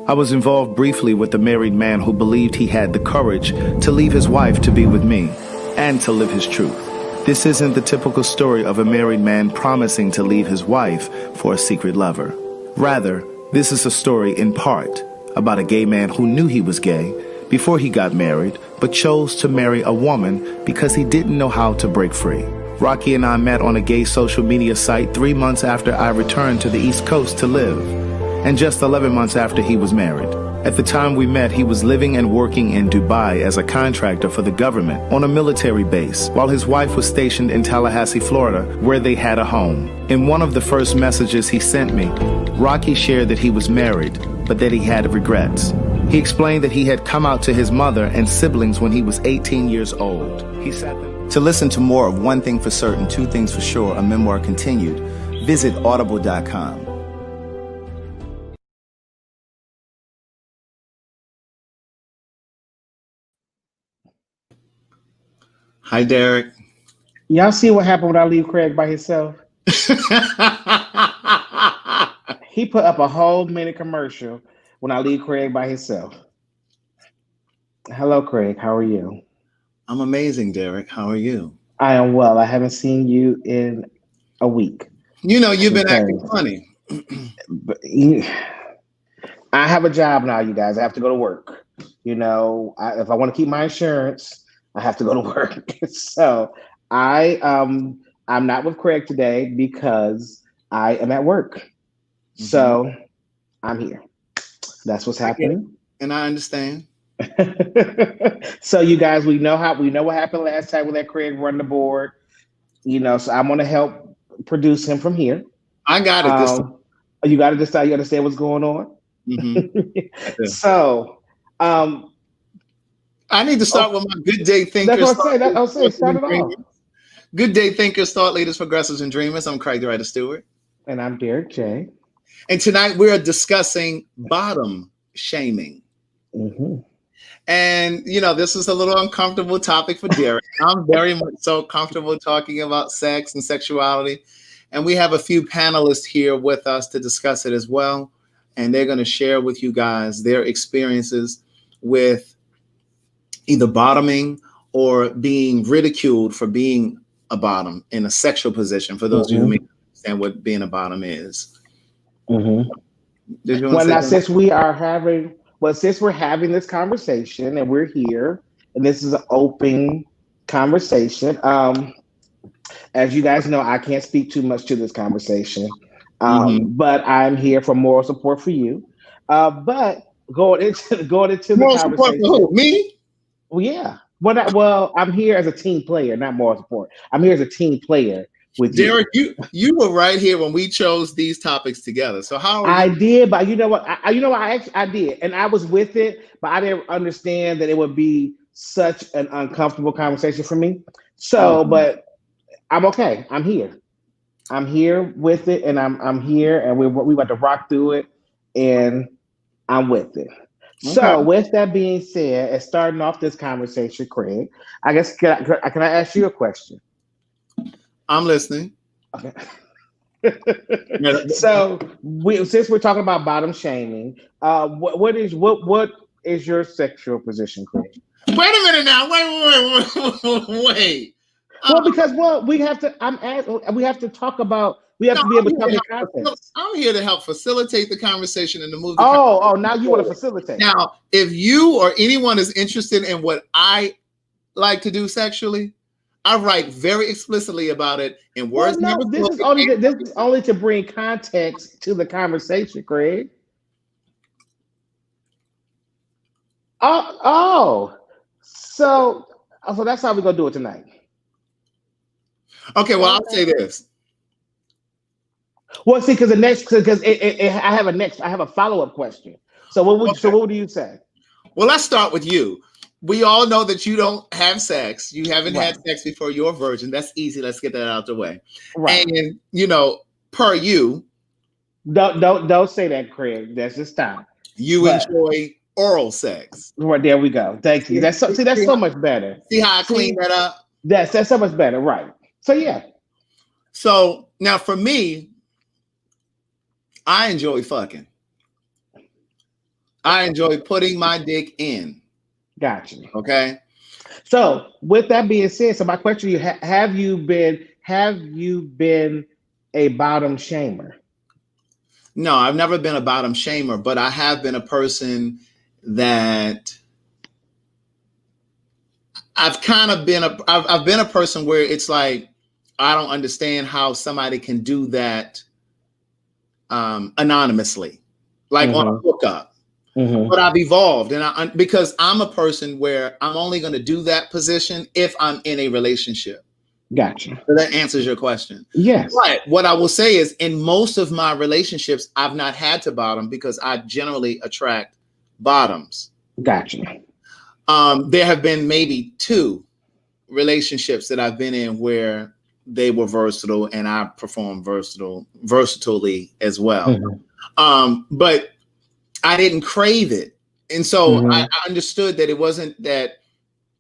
I was involved briefly with a married man who believed he had the courage to leave his wife to be with me and to live his truth. This isn't the typical story of a married man promising to leave his wife for a secret lover. Rather, this is a story in part about a gay man who knew he was gay before he got married, but chose to marry a woman because he didn't know how to break free. Rocky and I met on a gay social media site 3 months after I returned to the East Coast to live, and just 11 months after he was married. At the time we met, he was living and working in Dubai as a contractor for the government on a military base, while his wife was stationed in Tallahassee, Florida, where they had a home. In one of the first messages he sent me, Rocky shared that he was married, but that he had regrets. He explained that he had come out to his mother and siblings when he was 18 years old. He said that. To listen to more of One Thing for Certain, Two Things for Sure, a memoir continued, visit audible.com. Hi, Derek. Y'all see what happened when I leave Craig by himself? He put up a whole minute commercial when I leave Craig by himself. Hello, Craig. How are you? I'm amazing, Derek. How are you? I am well. I haven't seen you in a week. You know, you've been acting funny. I have a job now, you guys. I have to go to work. You know, if I want to keep my insurance, I have to go to work. So I'm not with Craig today because I am at work. Mm-hmm. So I'm here. That's what's happening. And I understand. So you guys, we know what happened last time we let Craig run the board. You know, so I'm gonna help produce him from here. I got it this time. You got to decide. You understand what's going on. Mm-hmm. So I need to start with my good day thinkers. That's what I'll say. Start it off. Good day thinkers, thought leaders, progressives, and dreamers. I'm Craig the Writer Stewart. And I'm Derek J. And tonight we're discussing bottom shaming. Mm-hmm. And, you know, this is a little uncomfortable topic for Derek. I'm very much so comfortable talking about sex and sexuality. And we have a few panelists here with us to discuss it as well. And they're going to share with you guys their experiences with either bottoming or being ridiculed for being a bottom in a sexual position, for those of you who may understand what being a bottom is. Mm-hmm. Since we're having this conversation and we're here, and this is an open conversation, as you guys know, I can't speak too much to this conversation, but I'm here for moral support for you. But going into the conversation, support for who? Me? Well, yeah. Well, I'm here as a team player, not moral support. I'm here as a team player with Derek. You were right here when we chose these topics together. So how are I did, but you know what? I did, and I was with it, but I didn't understand that it would be such an uncomfortable conversation for me. So, but I'm okay. I'm here. I'm here with it, and I'm here, and we about to rock through it, and I'm with it. Okay. So, with that being said, and starting off this conversation, Craig, I guess can I ask you a question? I'm listening. Okay. So, since we're talking about bottom shaming, what is your sexual position, Craig? Wait a minute now. Wait. Well, we have to. We have to talk about. We have to be able to talk in context. I'm here to help facilitate the conversation and to move. Now you want to facilitate. Now, if you or anyone is interested in what I like to do sexually, I write very explicitly about it in words. Well, no, this is only to bring context to the conversation, Craig. So that's how we're gonna do it tonight. Okay, well, I'll say this. Well, see, because I have a follow-up question. So what do you say? Well, let's start with you. We all know that you don't have sex. You haven't had sex before. You're a virgin. That's easy. Let's get that out of the way. Right. And per you. Don't say that, Craig. That's just time. You enjoy oral sex. Right, there we go. Thank you. That's so much better. See how I clean that up? That's so much better, right? So yeah. So now for me, I enjoy fucking. I enjoy putting my dick in. Gotcha. Okay. So with that being said, so my question to you, have you been a bottom shamer? No, I've never been a bottom shamer, but I have been a person that I've kind of been I've been a person where it's like I don't understand how somebody can do that anonymously, like on a hookup. But I've evolved, and because I'm a person where I'm only going to do that position if I'm in a relationship. Gotcha. So that answers your question. Yes. But what I will say is, in most of my relationships, I've not had to bottom because I generally attract bottoms. Gotcha. There have been maybe 2 relationships that I've been in where they were versatile and I performed versatilely as well. But I didn't crave it. And so I understood that it wasn't that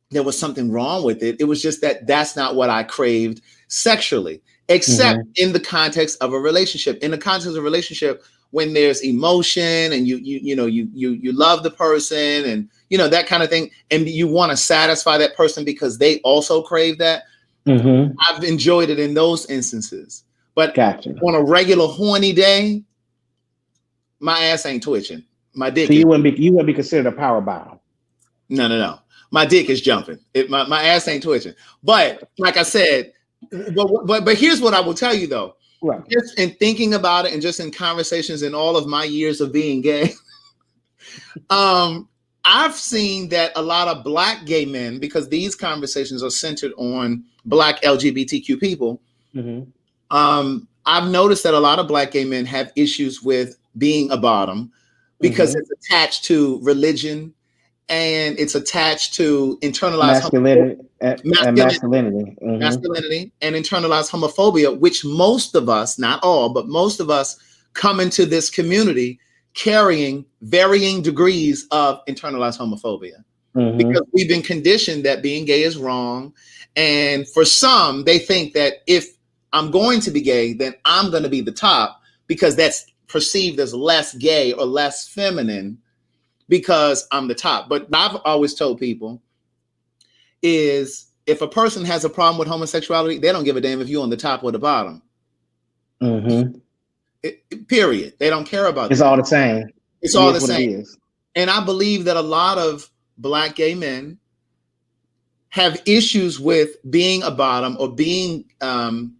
there was something wrong with it. It was just that that's not what I craved sexually, except in the context of a relationship. In the context of a relationship, when there's emotion and you love the person and that kind of thing, and you want to satisfy that person because they also crave that. I've enjoyed it in those instances. But on a regular horny day, my ass ain't twitching. My dick. So you wouldn't be considered a power bottom. No. My dick is jumping. My ass ain't twitching. But like I said, but here's what I will tell you though. Right. Just in thinking about it and just in conversations in all of my years of being gay, I've seen that a lot of Black gay men, because these conversations are centered on Black LGBTQ people, I've noticed that a lot of Black gay men have issues with being a bottom because it's attached to religion and it's attached to internalized masculinity and internalized homophobia, which most of us, not all, but most of us come into this community carrying varying degrees of internalized homophobia because we've been conditioned that being gay is wrong. And for some, they think that if I'm going to be gay, then I'm going to be the top because that's perceived as less gay or less feminine because I'm the top. But I've always told people is if a person has a problem with homosexuality, they don't give a damn if you're on the top or the bottom. Period. They don't care about it's that. all the same. It's all the same. And I believe that a lot of Black gay men have issues with being a bottom or being in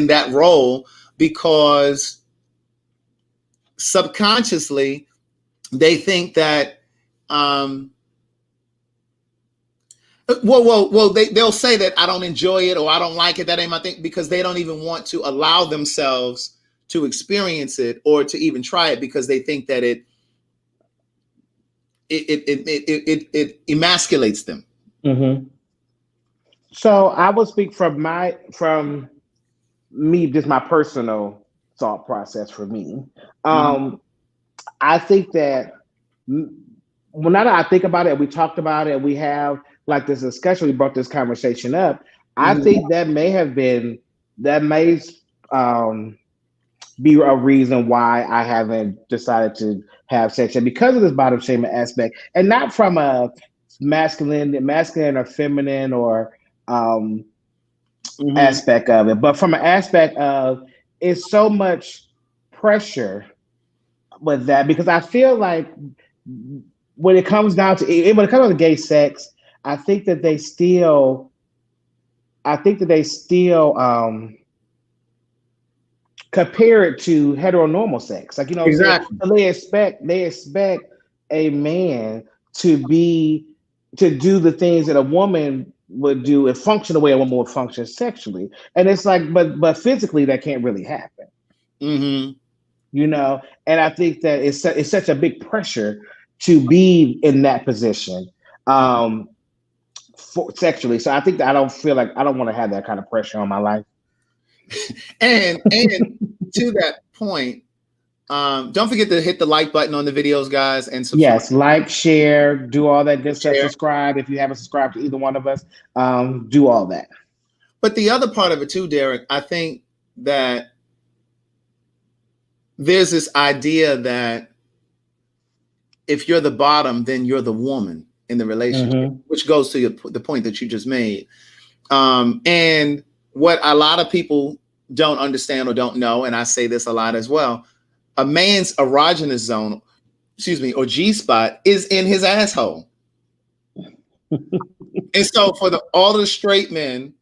that role because subconsciously they think that they'll say that I don't enjoy it or I don't like it, that ain't my thing, because they don't even want to allow themselves to experience it or to even try it because they think that it emasculates them. So I will speak from me, just my personal thought process for me. I think that now that I think about it, we talked about it, we have like this discussion, we brought this conversation up. I think that may be a reason why I haven't decided to have sex yet, because of this bottom shaming aspect, and not from a masculine or feminine or aspect of it, but from an aspect of it's so much pressure with that, because I feel like when it comes down to gay sex, I think that they still compare it to heteronormal sex. Like, exactly. They expect a man to do the things that a woman would do and function the way a woman would function sexually. And it's like, but physically that can't really happen. And I think that it's such a big pressure to be in that position sexually. So I think that I don't want to have that kind of pressure on my life. And to that point, don't forget to hit the like button on the videos, guys, and subscribe. Yes, like, share, do all that good stuff. Subscribe if you haven't subscribed to either one of us. Do all that. But the other part of it too, Derek, I think that there's this idea that if you're the bottom, then you're the woman in the relationship, Mhm. which goes to the point that you just made. And what a lot of people don't understand or don't know, and I say this a lot as well, a man's erogenous zone, or G spot, is in his asshole. And so for all the straight men,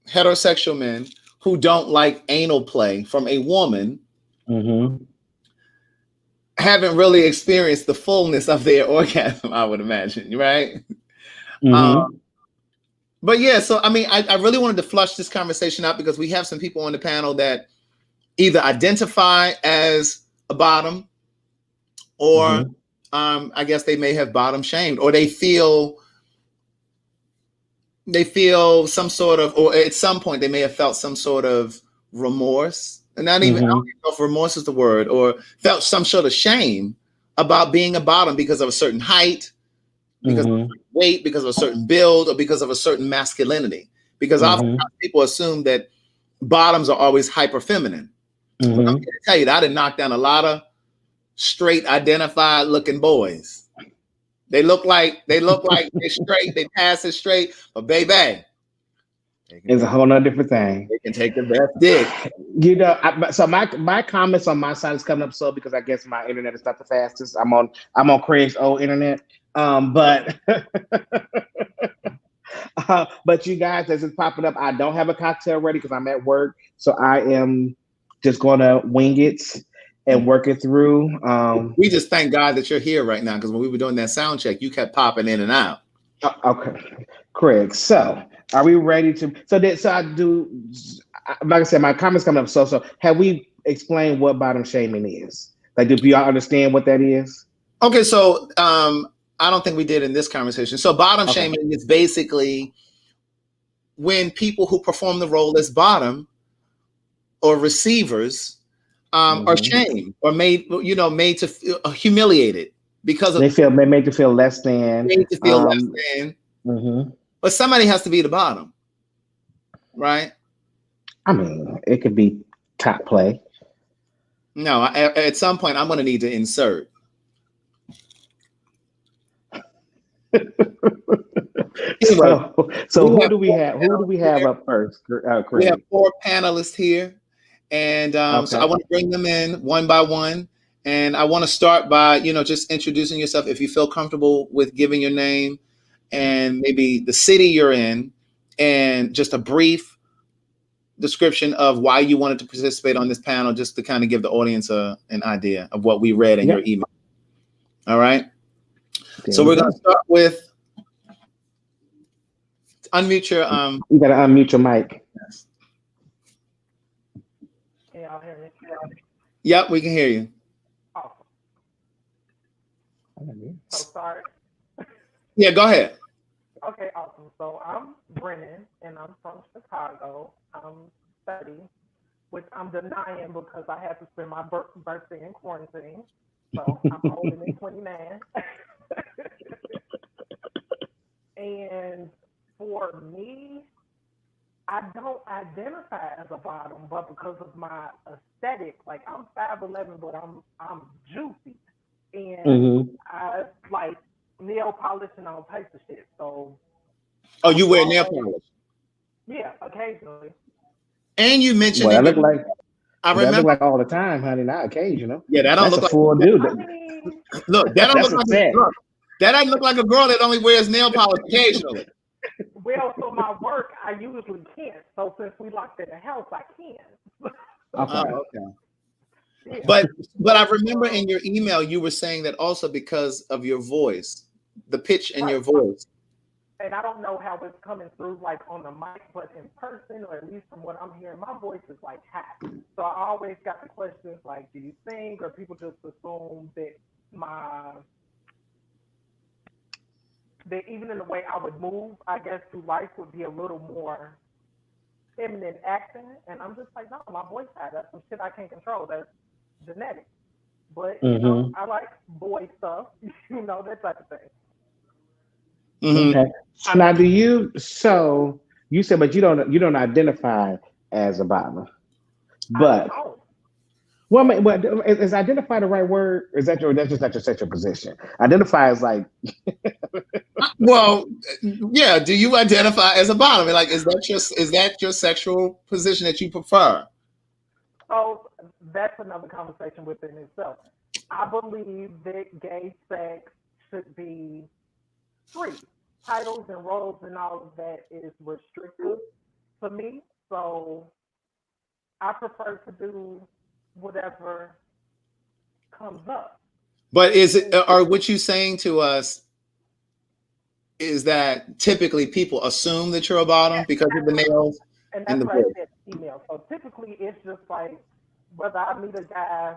heterosexual men who don't like anal play from a woman, Mhm. haven't really experienced the fullness of their orgasm, I would imagine, right? Mhm. But yeah, so I mean, I really wanted to flush this conversation out because we have some people on the panel that either identify as a bottom, or I guess they may have bottom shamed, or they feel some sort of, or at some point they may have felt some sort of remorse, and not even, I don't even know if remorse is the word, or felt some sort of shame about being a bottom because of a certain height, because of a certain weight, because of a certain build, or because of a certain masculinity. Because oftentimes people assume that bottoms are always hyper feminine. But I'm going to tell you that I done knocked down a lot of straight identified looking boys. They look like they're straight, they pass it straight, but baby, it's a whole nother different thing. They can take the best dick. You know, so my comments on my side is coming up slow because I guess my internet is not the fastest. I'm on Craig's old internet. But but you guys, as it's popping up, I don't have a cocktail ready because I'm at work, so I am just gonna wing it and work it through. We just thank God that you're here right now, because when we were doing that sound check, you kept popping in and out. Okay, Craig. So, are we ready to? So I do. Like I said, my comments coming up. So have we explained what bottom shaming is? Like, do y'all understand what that is? Okay, so I don't think we did in this conversation. So bottom shaming is basically when people who perform the role as bottom or receivers are shamed or made to feel humiliated because of they made to feel less than. Made to feel less than. But somebody has to be the bottom, right? I mean, it could be top play. No, at some point I'm going to need to insert. So who do we have? Who do we have up first? Craig? We have 4 panelists here, and so I want to bring them in one by one, and I want to start by just introducing yourself, if you feel comfortable with giving your name and maybe the city you're in, and just a brief description of why you wanted to participate on this panel, just to kind of give the audience an idea of what we read in your email. All right. So we're going to start with unmute your You got to unmute your mic. Yes. Can y'all hear me? Yep, we can hear you. Awesome. So sorry. Yeah, go ahead. Okay, awesome. So I'm Brennan, and I'm from Chicago. I'm 30, which I'm denying because I had to spend my birthday in quarantine. So I'm older than 29. And for me, I don't identify as a bottom, but because of my aesthetic, like I'm 5'11", but I'm juicy, and I like nail polish and all types of shit. So. Oh, you wear nail polish? Yeah, occasionally. And you mentioned I look like. I remember, look like all the time, honey. Not occasional. Yeah, that don't That's look like full dude. Look, that don't look like that doesn't look like a girl that only wears nail polish occasionally. Well, for my work, I usually can't. So since we locked in the house, I can. Okay. Yeah. But I remember in your email you were saying that also because of your voice, the pitch in your voice. And I don't know how it's coming through like on the mic, but in person, or at least from what I'm hearing, my voice is like high. So I always got the questions like, do you sing? Or people just assume that that even in the way I would move, I guess, through life would be a little more feminine accent. And I'm just like, no, my voice high. That's some shit I can't control. That's genetic. But I like boy stuff, that type of thing. Okay. So now, you said, but you don't identify as a bottom, but Well, is identify the right word? Is that that's just not your sexual position? Identify is like, Well, yeah. Do you identify as a bottom? Like, is that your sexual position that you prefer? So that's another conversation within itself. I believe that gay sex should be free. Titles and roles and all of that is restrictive for me. So I prefer to do whatever comes up. But is it, or what you saying to us is that typically people assume that you're a bottom because of the nails And and that's the why I boobs? said female. So typically it's just like whether I meet a guy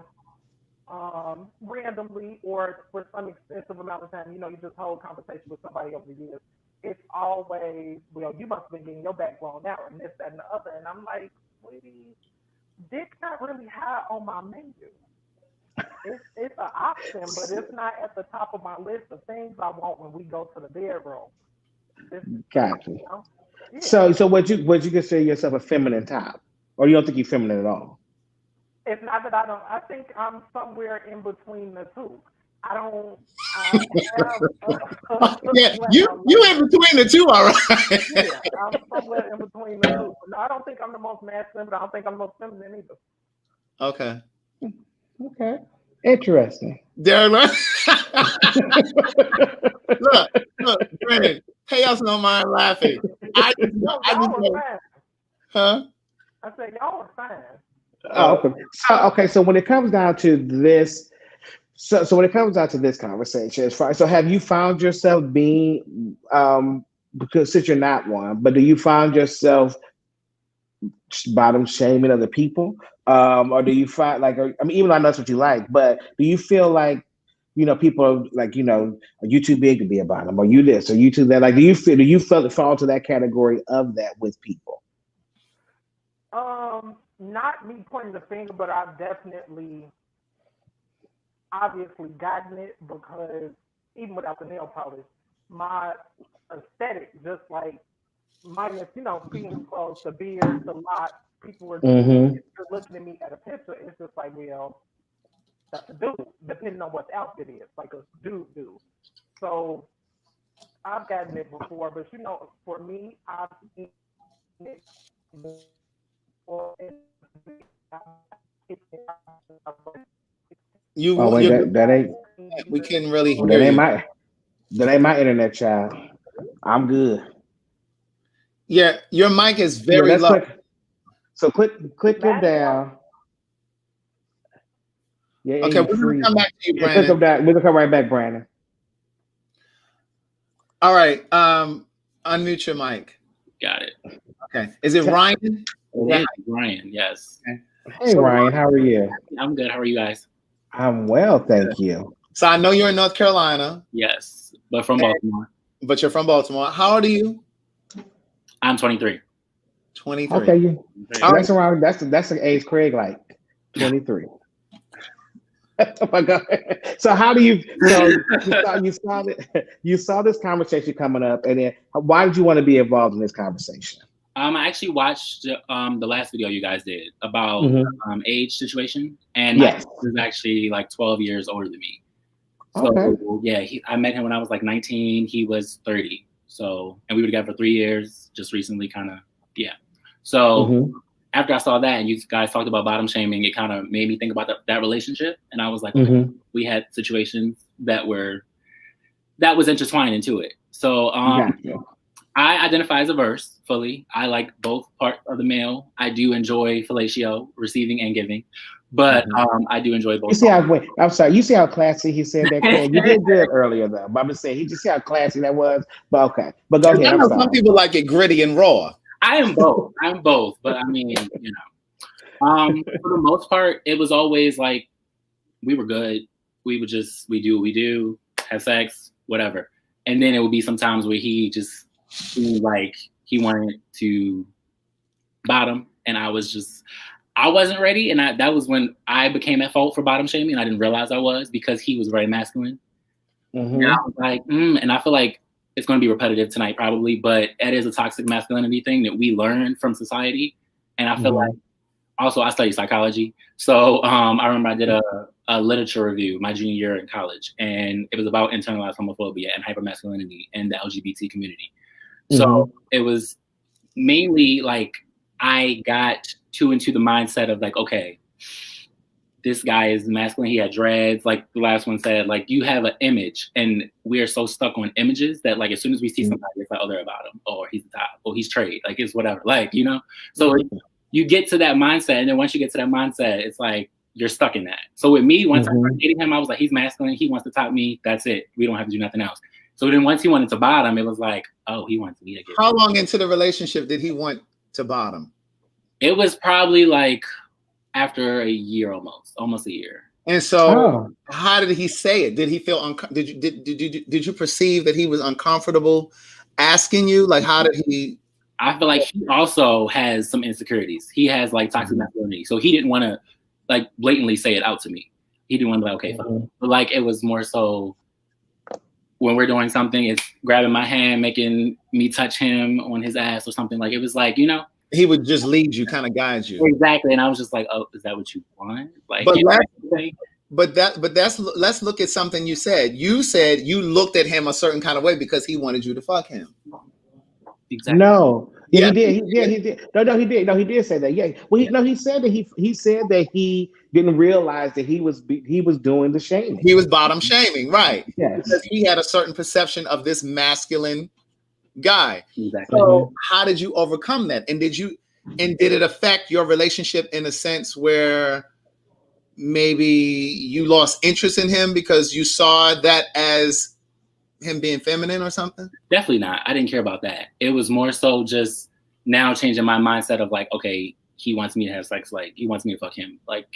randomly or for some extensive amount of time, you just hold conversation with somebody over the years. It's always, well, you must have been getting your back blown out and this, that, and the other. And I'm like, sweetie, dick's not really high on my menu. It's an option, but it's not at the top of my list of things I want when we go to the bedroom. gotcha. Yeah. So would you consider yourself a feminine type, or you don't think you're feminine at all? It's not that I don't. I think I'm somewhere in between the two. I don't. Yeah, you in between the two, all right. Yeah, I'm somewhere in between the two. No, I don't think I'm the most masculine, but I don't think I'm the most feminine either. Okay. Okay, interesting. There, look, Brandon, chaos no mind laughing. I just know, huh? I said y'all are fine. Oh, okay. So when it comes down to this, so when it comes down to this conversation, as far so have you found yourself being because since you're not one, but do you find yourself bottom shaming other people, or do you find like, I mean, even though I know that's what you like, but do you feel like people are like, are you too big to be a bottom, or you this, or you too that? Like, do you fall to that category of that with people? Not me pointing the finger, but I've definitely, obviously gotten it because even without the nail polish, my aesthetic, just like minus, being close, the beard, the lot, people were looking at me at a picture. It's just like, well, that's a dude, depending on what the outfit is, like a dude. So I've gotten it before, but for me, I've seen it. That ain't. We couldn't really hear That ain't my internet, child. I'm good. Yeah, your mic is very low. So click it down. Yeah. Okay, we're gonna come back to you, Brandon. We're gonna come right back, Brandon. All right. Unmute your mic. Got it. Okay. Is it Ryan? Yeah, Ryan. Yes. Okay. Hey, Ryan, how are you? I'm good. How are you guys? I'm well, thank you. So I know you're in North Carolina. Yes, but from Baltimore. But you're from Baltimore. How old are you? I'm 23. 23. Okay, that's around. That's the age Craig like. 23. Oh my God! So how do you? You saw this conversation coming up, and then why did you want to be involved in this conversation? I actually watched the last video you guys did about age situation, and yes. my son is actually like 12 years older than me. So yeah, I met him when I was like 19. He was 30. So, and we were together for 3 years. Just recently, kind of, yeah. So after I saw that, and you guys talked about bottom shaming, it kind of made me think about that relationship, and I was like, okay, we had situations that was intertwined into it. So, I identify as a verse fully. I like both parts of the male. I do enjoy fellatio, receiving and giving, but I do enjoy both. You see I'm sorry. You see how classy he said that? You did good earlier though. But I'm just saying, you see how classy that was. But okay, but go ahead. I know some people like it gritty and raw. I am both. But I mean, for the most part, it was always like we were good. We would we do what we do, have sex, whatever. And then it would be some times where he just seemed like he wanted to bottom, and I wasn't ready, and that was when I became at fault for bottom shaming, and I didn't realize I was, because he was very masculine. And I was like, and I feel like it's going to be repetitive tonight probably, but it is a toxic masculinity thing that we learn from society, and I feel like also I study psychology. So I remember I did a literature review my junior year in college, and it was about internalized homophobia and hypermasculinity in the LGBT community. So it was mainly like I got too into the mindset of like, okay, this guy is masculine, he had dreads, like the last one said, like you have an image, and we are so stuck on images that like as soon as we see somebody, it's like, oh, they're about him, or he's the top, or he's trade, like it's whatever, like, you know? So you get to that mindset, and then once you get to that mindset, it's like you're stuck in that. So with me, once I started dating him, I was like, he's masculine, he wants to top me, that's it. We don't have to do nothing else. So then once he wanted to bottom, it was like, oh, he wants me to get. How long into the relationship did he want to bottom? It was probably like after a year, almost a year. And so, how did he say it? Did he feel did you perceive that he was uncomfortable asking you? Like, how did he? I feel like he also has some insecurities. He has like toxic masculinity, so he didn't want to like blatantly say it out to me. He didn't want to be like, okay, fine. But like it was more so when we're doing something, it's grabbing my hand, making me touch him on his ass or something. Like it was like, you know. He would just lead you, kind of guide you. Exactly. And I was just like, oh, is that what you want? Like, let's look at something you said. You said you looked at him a certain kind of way because he wanted you to fuck him. Exactly. No. Yeah, he did. Yeah, he did. No, he did. No, he did say that. Yeah. Well, he said that he said that he didn't realize that he was doing the shaming. He was bottom shaming, right? Yes. Because he had a certain perception of this masculine guy. Exactly. So how did you overcome that? And did it affect your relationship in a sense where maybe you lost interest in him because you saw that as him being feminine or something? Definitely not. I didn't care about that. It was more so just now changing my mindset of like, okay, he wants me to have sex, like he wants me to fuck him. Like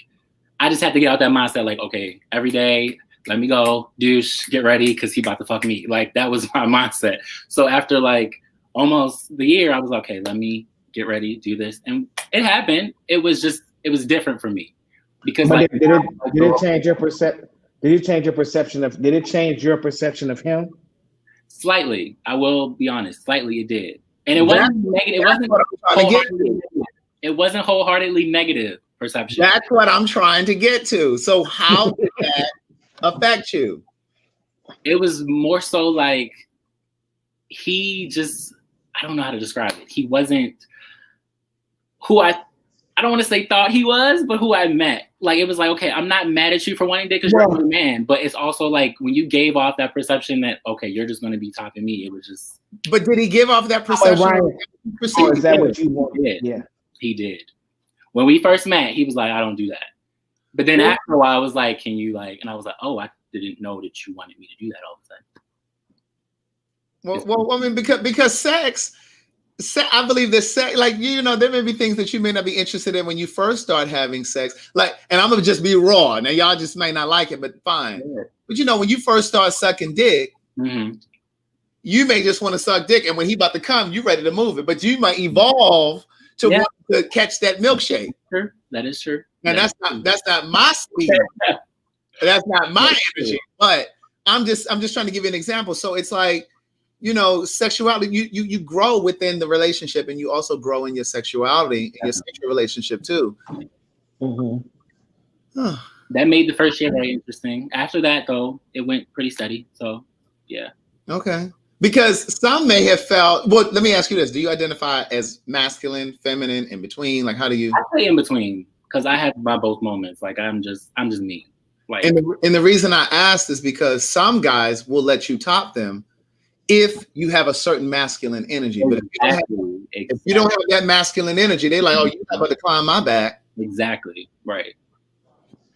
I just had to get out that mindset, like, okay, every day, let me go, douche, get ready, because he about to fuck me. Like that was my mindset. So after like almost the year, I was like, okay, let me get ready, do this. And it happened. It was different for me. Because but like, did it change your perception? Did it change your perception of? Did it change your perception of him? Slightly, I will be honest. Slightly, it did, and it wasn't negative. It wasn't wholeheartedly negative perception. That's what I'm trying to get to. So how did that affect you? It was more so like he just. I don't know how to describe it. He wasn't who I don't want to say thought he was, but who I met. Like, it was like, okay, I'm not mad at you for wanting dick because you're a good man. But it's also like when you gave off that perception that, okay, you're just going to be topping me. It was just. But did he give off that perception? Or is that what you wanted? Yeah, he did. When we first met, he was like, I don't do that. But then after a while, I was like, can you like, and I was like, oh, I didn't know that you wanted me to do that all of a sudden. Well, I mean, because sex, I believe that sex, like, you know, there may be things that you may not be interested in when you first start having sex. Like, and I'm going to just be raw. Now, y'all just may not like it, but fine. Yeah. But, you know, when you first start sucking dick, you may just want to suck dick. And when he about to come, you ready to move it. But you might evolve to want to catch that milkshake. Sure. That is true. And that's not my speed. That's not my energy. But I'm just trying to give you an example. So it's like, you know, sexuality, you grow within the relationship, and you also grow in your sexuality, in your sexual relationship too. That made the first year very interesting. After that, though, it went pretty steady. So, yeah. Okay. Because some may have felt, well, let me ask you this. Do you identify as masculine, feminine, in between? Like, how do you? I say in between, because I have my both moments. Like, I'm just me. Like, and the reason I asked is because some guys will let you top them if you have a certain masculine energy. But if you don't have that masculine energy, they're like, oh, you're not about to climb my back. Exactly. Right.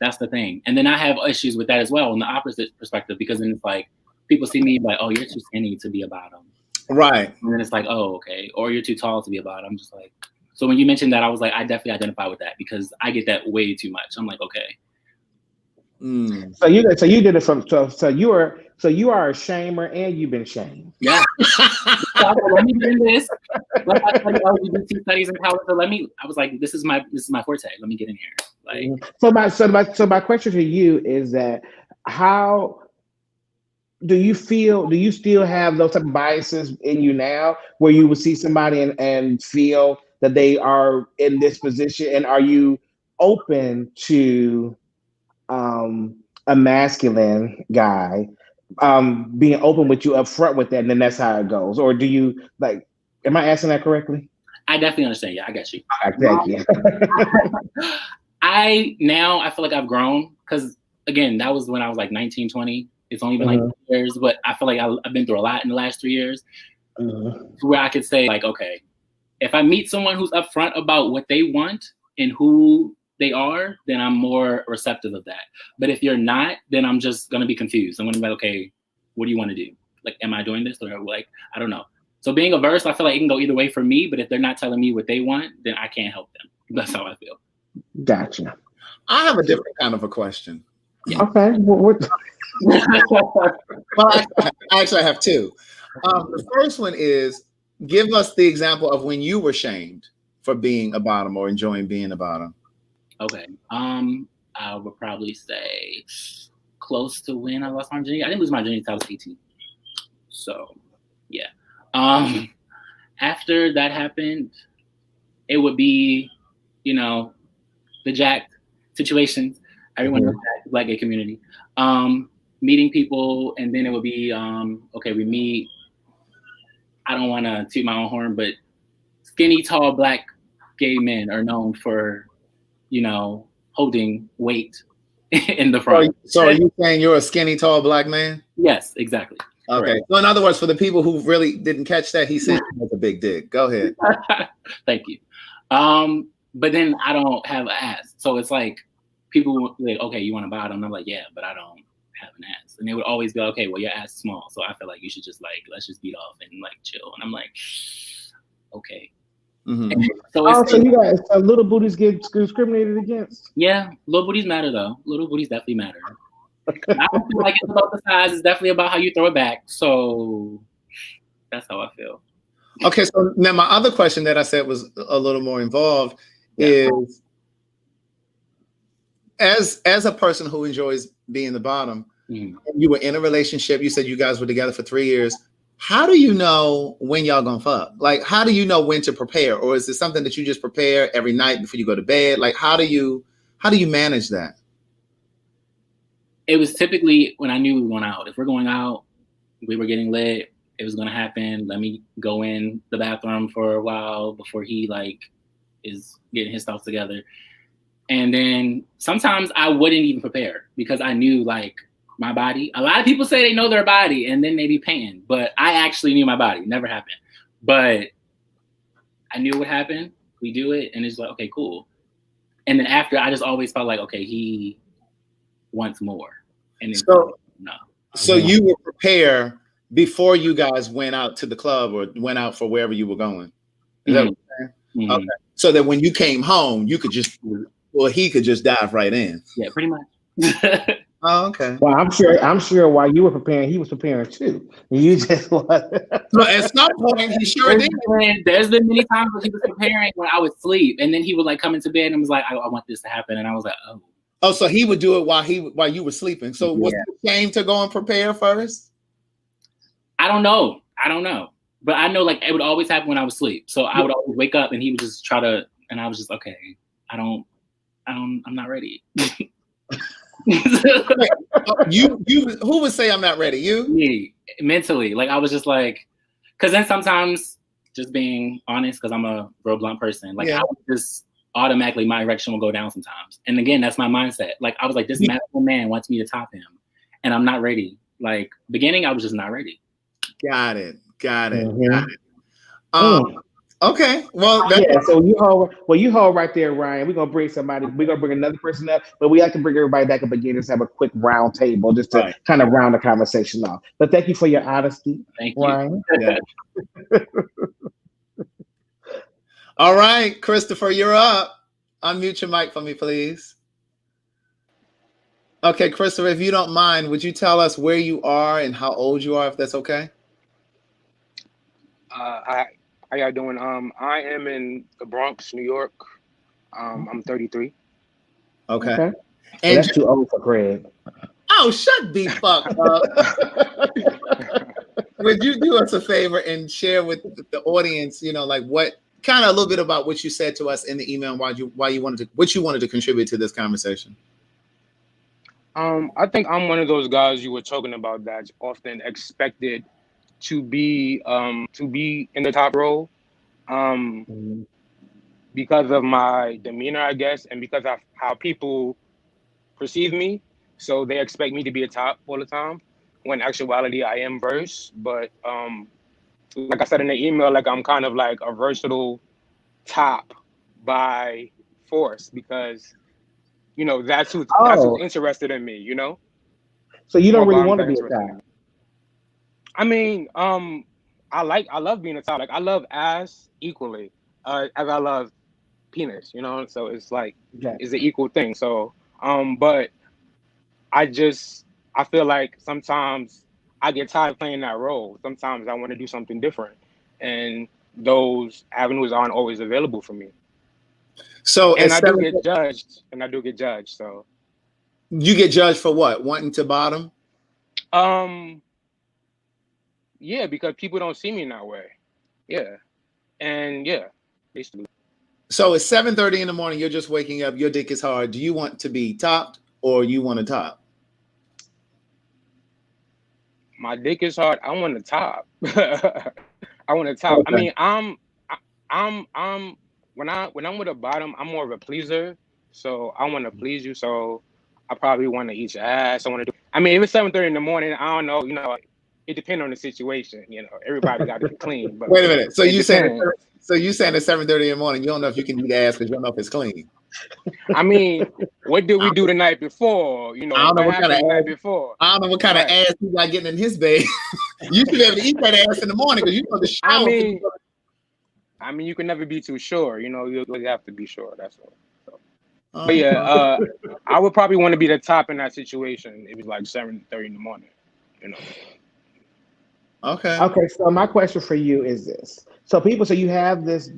That's the thing. And then I have issues with that as well, in the opposite perspective, because then it's like, people see me like, oh, you're too skinny to be a bottom. Right. And then it's like, oh, okay. Or you're too tall to be a bottom. I'm just like, so when you mentioned that, I was like, I definitely identify with that because I get that way too much. I'm like, okay. So you did it from so you are a shamer and you've been shamed. Yeah. So let me do this. Like I studied LGBT studies in college. So I was like, this is my forte. Let me get in here. Like so my question to you is that how do you still have those type of biases in you now where you would see somebody and feel that they are in this position, and are you open to a masculine guy being open with you up front with that, and then that's how it goes? Or do you like? Am I asking that correctly? I definitely understand. Yeah, I got you. Thank you. I feel like I've grown because again, that was when I was like 19, 20. It's only been like 2 years, but I feel like I've been through a lot in the last 3 years to where I could say like, okay, if I meet someone who's upfront about what they want and who they are, then I'm more receptive of that. But if you're not, then I'm just going to be confused. I'm going to be like, okay, what do you want to do? Like, am I doing this? Or like, I don't know. So being averse, I feel like it can go either way for me, but if they're not telling me what they want, then I can't help them. That's how I feel. Gotcha. I have a different kind of a question. Yeah. Okay. Well, I actually have two. The first one is, give us the example of when you were shamed for being a bottom or enjoying being a bottom. Okay. I would probably say close to when I lost my virginity. I didn't lose my virginity until I was 18. So, yeah. After that happened, it would be, the Jack situations. Everyone knows that, Black gay community. Meeting people, and then it would be, okay, we meet. I don't want to toot my own horn, but skinny, tall, Black gay men are known for, holding weight in the front. So are you saying you're a skinny, tall Black man? Yes, exactly. Okay. Correct. So in other words, for the people who really didn't catch that, he said he was a big dick. Go ahead. Thank you. But then I don't have an ass. So it's like people like, okay, you want a bottom? And I'm like, yeah, but I don't have an ass. And they would always go, okay, well, your ass is small. So I feel like you should just like, let's just beat off and like chill. And I'm like, okay. Mm-hmm. So you guys, little booties get discriminated against? Yeah, little booties matter though. Little booties definitely matter. I don't feel like it's about the size. It's definitely about how you throw it back. So that's how I feel. Okay, so now my other question that I said was a little more involved is, as a person who enjoys being the bottom, you were in a relationship. You said you guys were together for 3 years. How do you know when y'all gonna fuck? Like, how do you know when to prepare? Or is it something that you just prepare every night before you go to bed? Like, how do you manage that? It was typically when I knew we were going out. If we're going out, we were getting lit, it was gonna happen. Let me go in the bathroom for a while before he like is getting his stuff together. And then sometimes I wouldn't even prepare because I knew like my body. A lot of people say they know their body and then they be painting, but I actually knew my body. Never happened. But I knew what happened. We do it and it's like, okay, cool. And then after, I just always felt like, okay, he wants more. And then, no. So you would prepare before you guys went out to the club or went out for wherever you were going. Is that what you're saying? Okay. So that when you came home, you could just, he could just dive right in. Yeah, pretty much. Oh, okay. Well, I'm sure while you were preparing, he was preparing too. You just so at some point he sure did. There's been many times when he was preparing when I would sleep, and then he would like come into bed and was like, I want this to happen, and I was like, oh. Oh, so he would do it while you were sleeping. So was it shame to go and prepare first? I don't know. But I know like it would always happen when I was asleep. So I would always wake up and he would just try to, and I was just, okay, I'm not ready. you who would say I'm not ready? You? Me, mentally. Like I was just like, because then sometimes just being honest, because I'm a real blunt person, like I would just automatically my erection will go down sometimes. And again, that's my mindset. Like I was like, this magical man wants me to top him and I'm not ready. Like beginning, I was just not ready. Got it. Mm-hmm. Okay. Well, so you hold right there, Ryan. We're gonna bring another person up, but we like to bring everybody back up again and have a quick round table just to kind of round the conversation off. But thank you for your honesty. Thank you, Ryan. Yeah. All right, Christopher, you're up. Unmute your mic for me, please. Okay, Christopher, if you don't mind, would you tell us where you are and how old you are, if that's okay? How y'all doing? I am in the Bronx, New York. I'm 33. Okay. And well, that's too old for Craig. Oh, shut the fuck up. Would you do us a favor and share with the audience, like what kind of a little bit about what you said to us in the email, what you wanted to contribute to this conversation. I think I'm one of those guys you were talking about that's often expected to be in the top role, because of my demeanor, I guess, and because of how people perceive me. So they expect me to be a top all the time, when in actuality I am verse. But like I said in the email, like I'm kind of like a versatile top by force, because that's who's interested in me. So you don't More really bottoms want to are be a interested in top. me. I mean, I love being a top. Like I love ass equally, as I love penis. So it's like it's an equal thing. So but I feel like sometimes I get tired of playing that role. Sometimes I want to do something different, and those avenues aren't always available for me. So, and I do get judged. So you get judged for what? Wanting to bottom? Yeah, because people don't see me in that way. Yeah, and yeah, basically. So it's 7:30 in the morning. You're just waking up. Your dick is hard. Do you want to be topped or you want to top? My dick is hard. I want to top. I want to top. Okay. I mean, I'm when I'm with a bottom, I'm more of a pleaser. So I want to please you. So I probably want to eat your ass. I want to do. I mean, if it's 7:30 in the morning, I don't know. It depends on the situation. Everybody got to be clean. But wait a minute. So you saying at 7:30 in the morning, you don't know if you can eat ass because you don't know if it's clean. I mean, what did we do the night before? I don't know what kind of ass before. I don't know what kind of ass he got getting in his bed. You should be able to eat that ass in the morning because you know the shower. I mean, you can never be too sure. You have to be sure. That's all. So. But yeah, I would probably want to be the top in that situation if it's like 7:30 in the morning. Okay. Okay. So my question for you is this: so you have this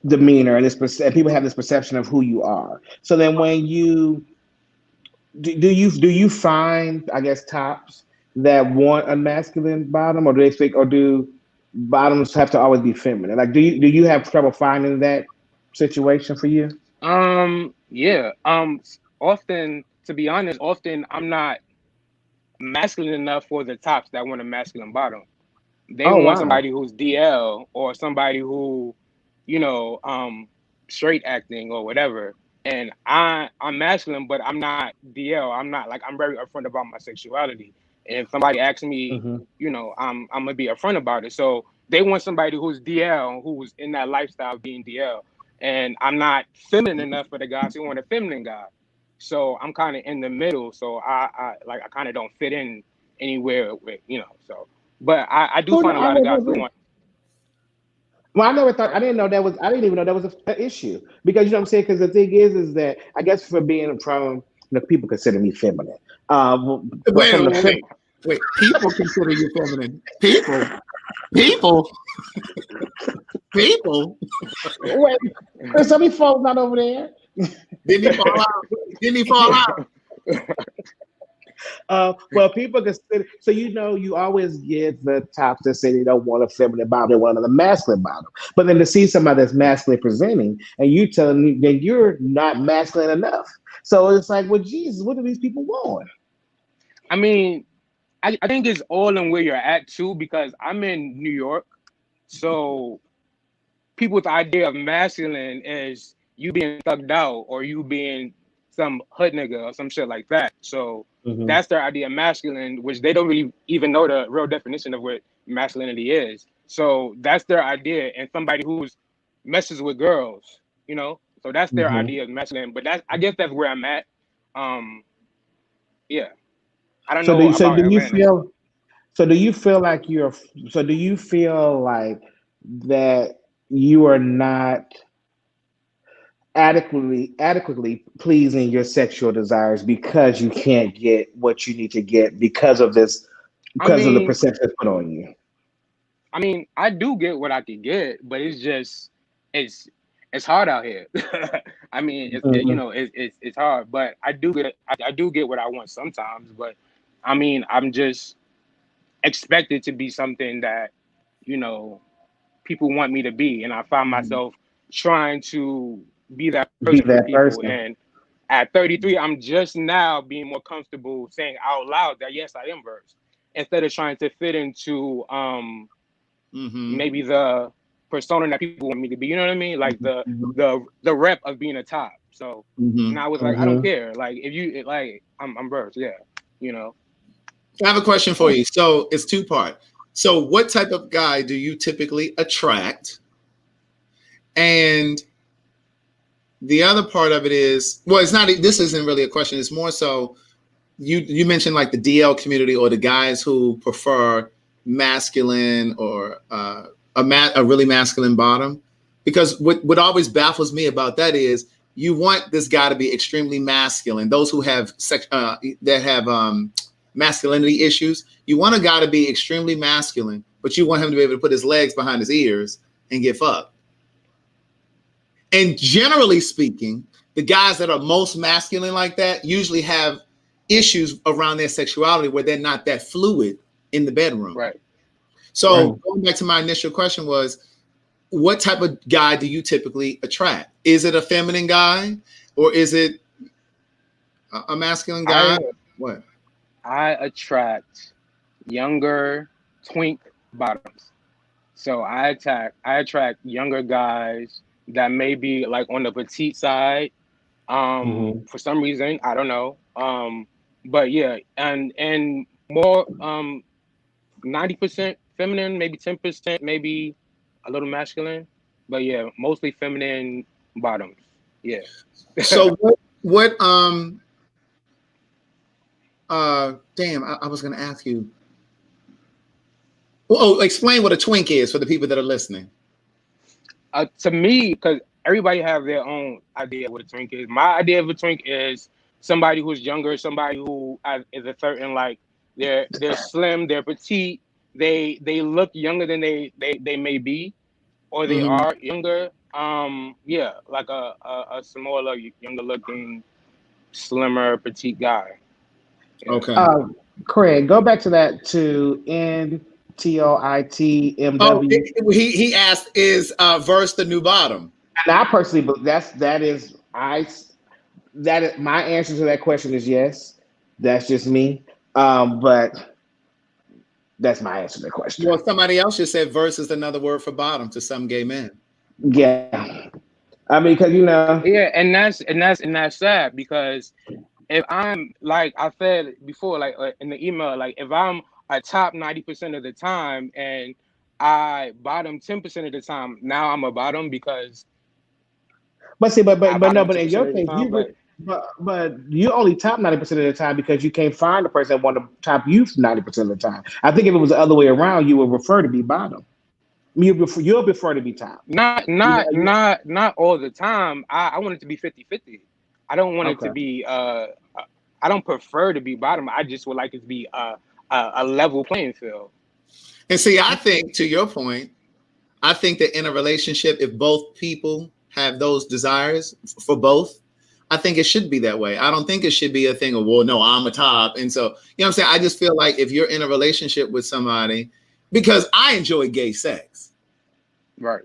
demeanor and people have this perception of who you are. So then, when you do you find, I guess, tops that want a masculine bottom, or do bottoms have to always be feminine? Like, do you have trouble finding that situation for you? Yeah. Often, to be honest, I'm not masculine enough for the tops that want a masculine bottom. They want somebody who's DL or somebody who, straight acting or whatever. And I'm masculine, but I'm not DL. I'm very upfront about my sexuality. And if somebody asks me, I'm gonna be upfront about it. So they want somebody who's DL, who's in that lifestyle of being DL. And I'm not feminine enough for the guys who want a feminine guy. So I'm kind of in the middle. So I kind of don't fit in anywhere with, so. But I do find a lot of guys who want. Well, I didn't even know that was an issue, because you know what I'm saying. Because the thing is that I guess for being from, people consider me feminine. Wait. People consider you feminine. People. Wait, there's so many folks not over there. Didn't he fall out? Well, people consider, so you always get the tops that say they don't want a feminine bottom, they want a masculine bottom. But then to see somebody that's masculine presenting, and you telling me that you're not masculine enough, so it's like, well, Jesus, what do these people want? I mean, I think it's all in where you're at too, because I'm in New York, so people's idea of masculine is you being thugged out or you being some hood nigga or some shit like that. So that's their idea of masculine, which they don't really even know the real definition of what masculinity is. So that's their idea, and somebody who's messes with girls, so that's their idea of masculine. But I guess that's where I'm at. Yeah, I don't know. Do you feel like that you are not adequately pleasing your sexual desires because you can't get what you need to get because of the perception put on you? I mean, I do get what I can get, but it's hard out here. I mean, it's hard, but I do get what I want sometimes. But I mean, I'm just expected to be something that people want me to be, and I find myself trying to be that person for people. And at 33, I'm just now being more comfortable saying out loud that yes, I am versed, instead of trying to fit into maybe the persona that people want me to be. You know what I mean? Like the rep of being a top. So now I was like, I don't care. Like if you like, I'm versed. Yeah, you know. I have a question for you. So it's two-part. So what type of guy do you typically attract? And the other part of it is, well, it's not, this isn't really a question. It's more so you mentioned like the DL community or the guys who prefer masculine or a really masculine bottom. Because what always baffles me about that is you want this guy to be extremely masculine. Those who have masculinity issues, you want a guy to be extremely masculine, but you want him to be able to put his legs behind his ears and get fucked. And generally speaking, the guys that are most masculine like that usually have issues around their sexuality where they're not that fluid in the bedroom. Right. So going back to my initial question was, what type of guy do you typically attract? Is it a feminine guy or is it a masculine guy? What? I attract younger twink bottoms. So I attract younger guys that may be like on the petite side. For some reason, I don't know. But yeah, and more 90% feminine, maybe 10%, maybe a little masculine. But yeah, mostly feminine bottoms. Yeah. So what damn, I was gonna ask you. Oh, explain what a twink is for the people that are listening. To me, because everybody have their own idea of what a twink is. My idea of a twink is somebody who's younger, somebody who is a certain, like, they're slim, they're petite, they look younger than they may be, or they are younger. Yeah, like a smaller, younger looking, slimmer, petite guy. Yeah. Okay. Craig, go back to that to NTOITMW. Oh, he asked, is verse the new bottom? And I personally believe that is my answer to that question is yes. That's just me. But that's my answer to the question. Well, somebody else just said verse is another word for bottom to some gay men. Yeah. I mean, because yeah, and that's sad, because if I'm, like I said before, like in the email, like if I'm a top 90% of the time and I bottom 10% of the time, now I'm a bottom because. But in your case, but you only top 90% of the time because you can't find the person that want to top you 90% of the time. I think if it was the other way around, you would prefer to be bottom. You'll prefer to be top. Not all the time. I want it to be 50-50. I don't want it to be. I don't prefer to be bottom. I just would like it to be a level playing field. And see, I think, to your point, I think that in a relationship, if both people have those desires for both, I think it should be that way. I don't think it should be a thing of, well, no, I'm a top. And so, you know what I'm saying? I just feel like if you're in a relationship with somebody, because I enjoy gay sex. Right.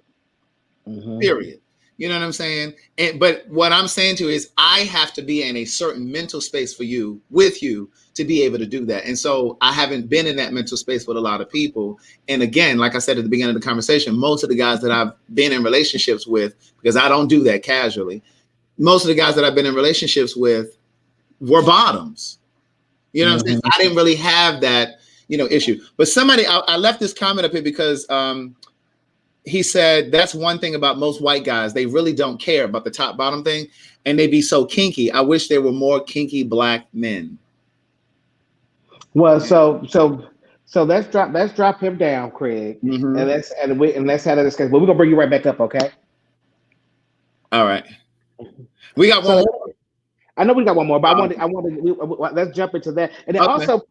Period. You know what I'm saying? But what I'm saying to you is I have to be in a certain mental space with you to be able to do that. And so I haven't been in that mental space with a lot of people. And again, like I said at the beginning of the conversation, most of the guys that I've been in relationships with, because I don't do that casually, most of the guys that I've been in relationships with were bottoms. You know what I'm saying? I didn't really have that, issue. But somebody, I left this comment up here because he said that's one thing about most white guys. They really don't care about the top bottom thing, and they be so kinky. I wish there were more kinky black men. Well, so let's drop him down, Craig, and let's have a discussion. But we're gonna bring you right back up, okay? All right. We got one more. I know we got one more, but let's jump into that, and then also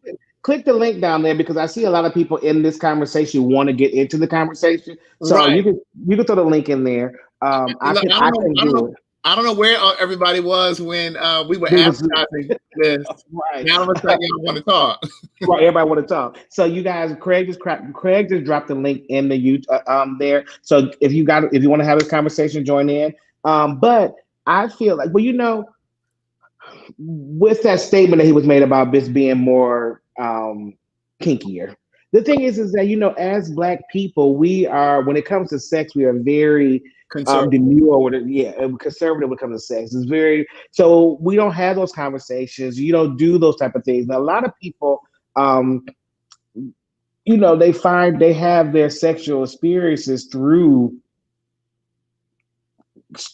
click the link down there because I see a lot of people in this conversation want to get into the conversation. So you can throw the link in there. I can do it. I don't know where everybody was when we were It was- advertising this. Right. Now all of a sudden y'all want to talk. Right, everybody want to talk. So you guys, Craig just dropped the link in the YouTube there. So if you want to have this conversation, join in. But I feel like, well, with that statement that he was made about this being more kinkier. The thing is that as Black people, we are, when it comes to sex, we are very demure conservative when it comes to sex. It's very, so we don't have those conversations. You don't do those type of things. Now, a lot of people, they find they have their sexual experiences through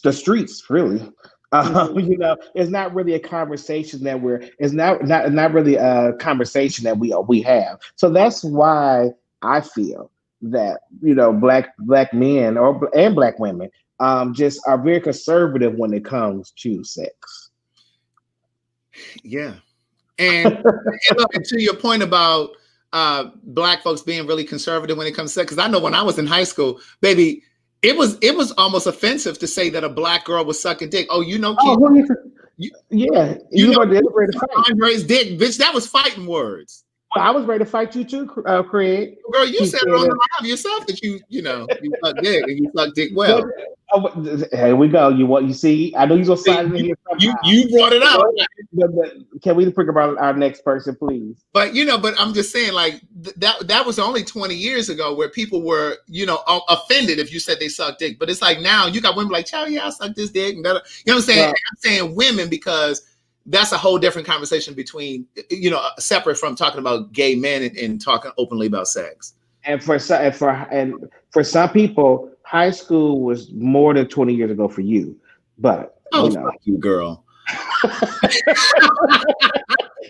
the streets, really. It's not really a conversation that it's not really a conversation that we have. So that's why I feel that black men and Black women just are very conservative when it comes to sex. Yeah, and to your point about Black folks being really conservative when it comes to sex, because I know when I was in high school, baby, it was almost offensive to say that a Black girl was sucking dick. Oh, you know Andre's dick, bitch. That was fighting words. Well, I was ready to fight you too, Craig. Girl, you said it on the live yourself that you suck dick and you suck dick well. Here we go. You see? I know you're gonna sign in here. You brought it up. But can we think about our next person, please? But but I'm just saying, like that was only 20 years ago where people were offended if you said they suck dick. But it's like now you got women like, "Chow, yeah, I suck this dick," and that, you know what I'm saying? I'm saying women because that's a whole different conversation between separate from talking about gay men and talking openly about sex. And for some people, high school was more than 20 years ago for you. But fuck you, girl.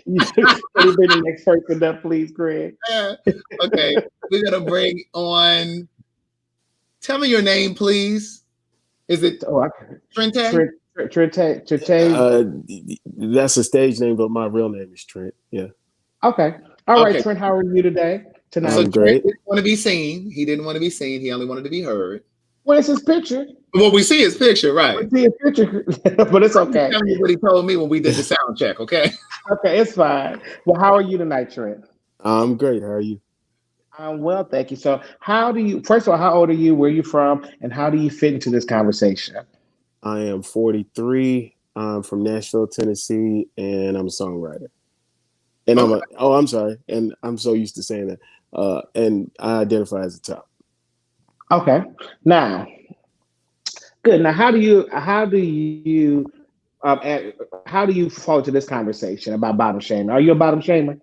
You bring the next person up, please, Craig. Okay, we're gonna bring on. Tell me your name, please. Is it Trente? Trente. That's a stage name, but my real name is Trent. Yeah. Okay. All right, Trent. How are you tonight? I'm great. Trent didn't want to be seen. He didn't want to be seen. He only wanted to be heard. Where's his picture? Well, we see his picture, right? We see his picture, but it's okay. Tell me what he told me when we did the sound check. Okay. Okay, it's fine. Well, how are you tonight, Trent? I'm great. How are you? I'm well, thank you. So, first of all, how old are you? Where are you from? And how do you fit into this conversation? I am 43. I'm from Nashville, Tennessee, and I'm a songwriter. And I'm sorry. And I'm so used to saying that. And I identify as a top. Okay. Now, good. Now, how do you fall into this conversation about bottom shaming? Are you a bottom shamer?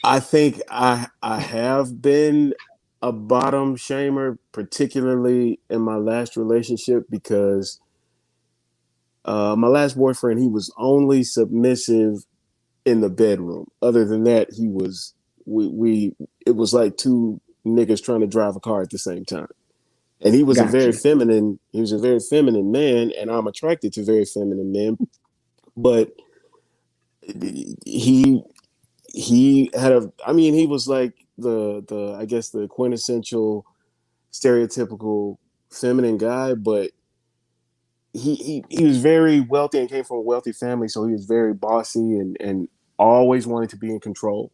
I think I have been a bottom shamer, particularly in my last relationship, because my last boyfriend, he was only submissive in the bedroom. Other than that, it was like two niggas trying to drive a car at the same time. And he was a very feminine man, and I'm attracted to very feminine men. But he was like the quintessential stereotypical feminine guy, but he was very wealthy and came from a wealthy family, so he was very bossy and always wanted to be in control.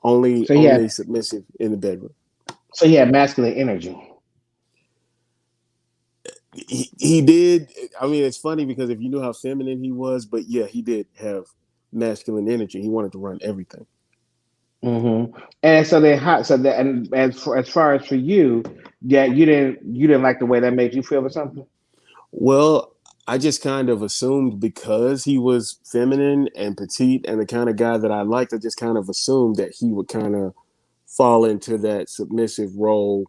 Only submissive in the bedroom. So he had masculine energy. He did. I mean, it's funny because if you knew how feminine he was, but yeah, he did have masculine energy. He wanted to run everything. Mm-hmm. And so as far as for you, you didn't like the way that made you feel or something? Well, I just kind of assumed because he was feminine and petite and the kind of guy that I liked, I just kind of assumed that he would kind of fall into that submissive role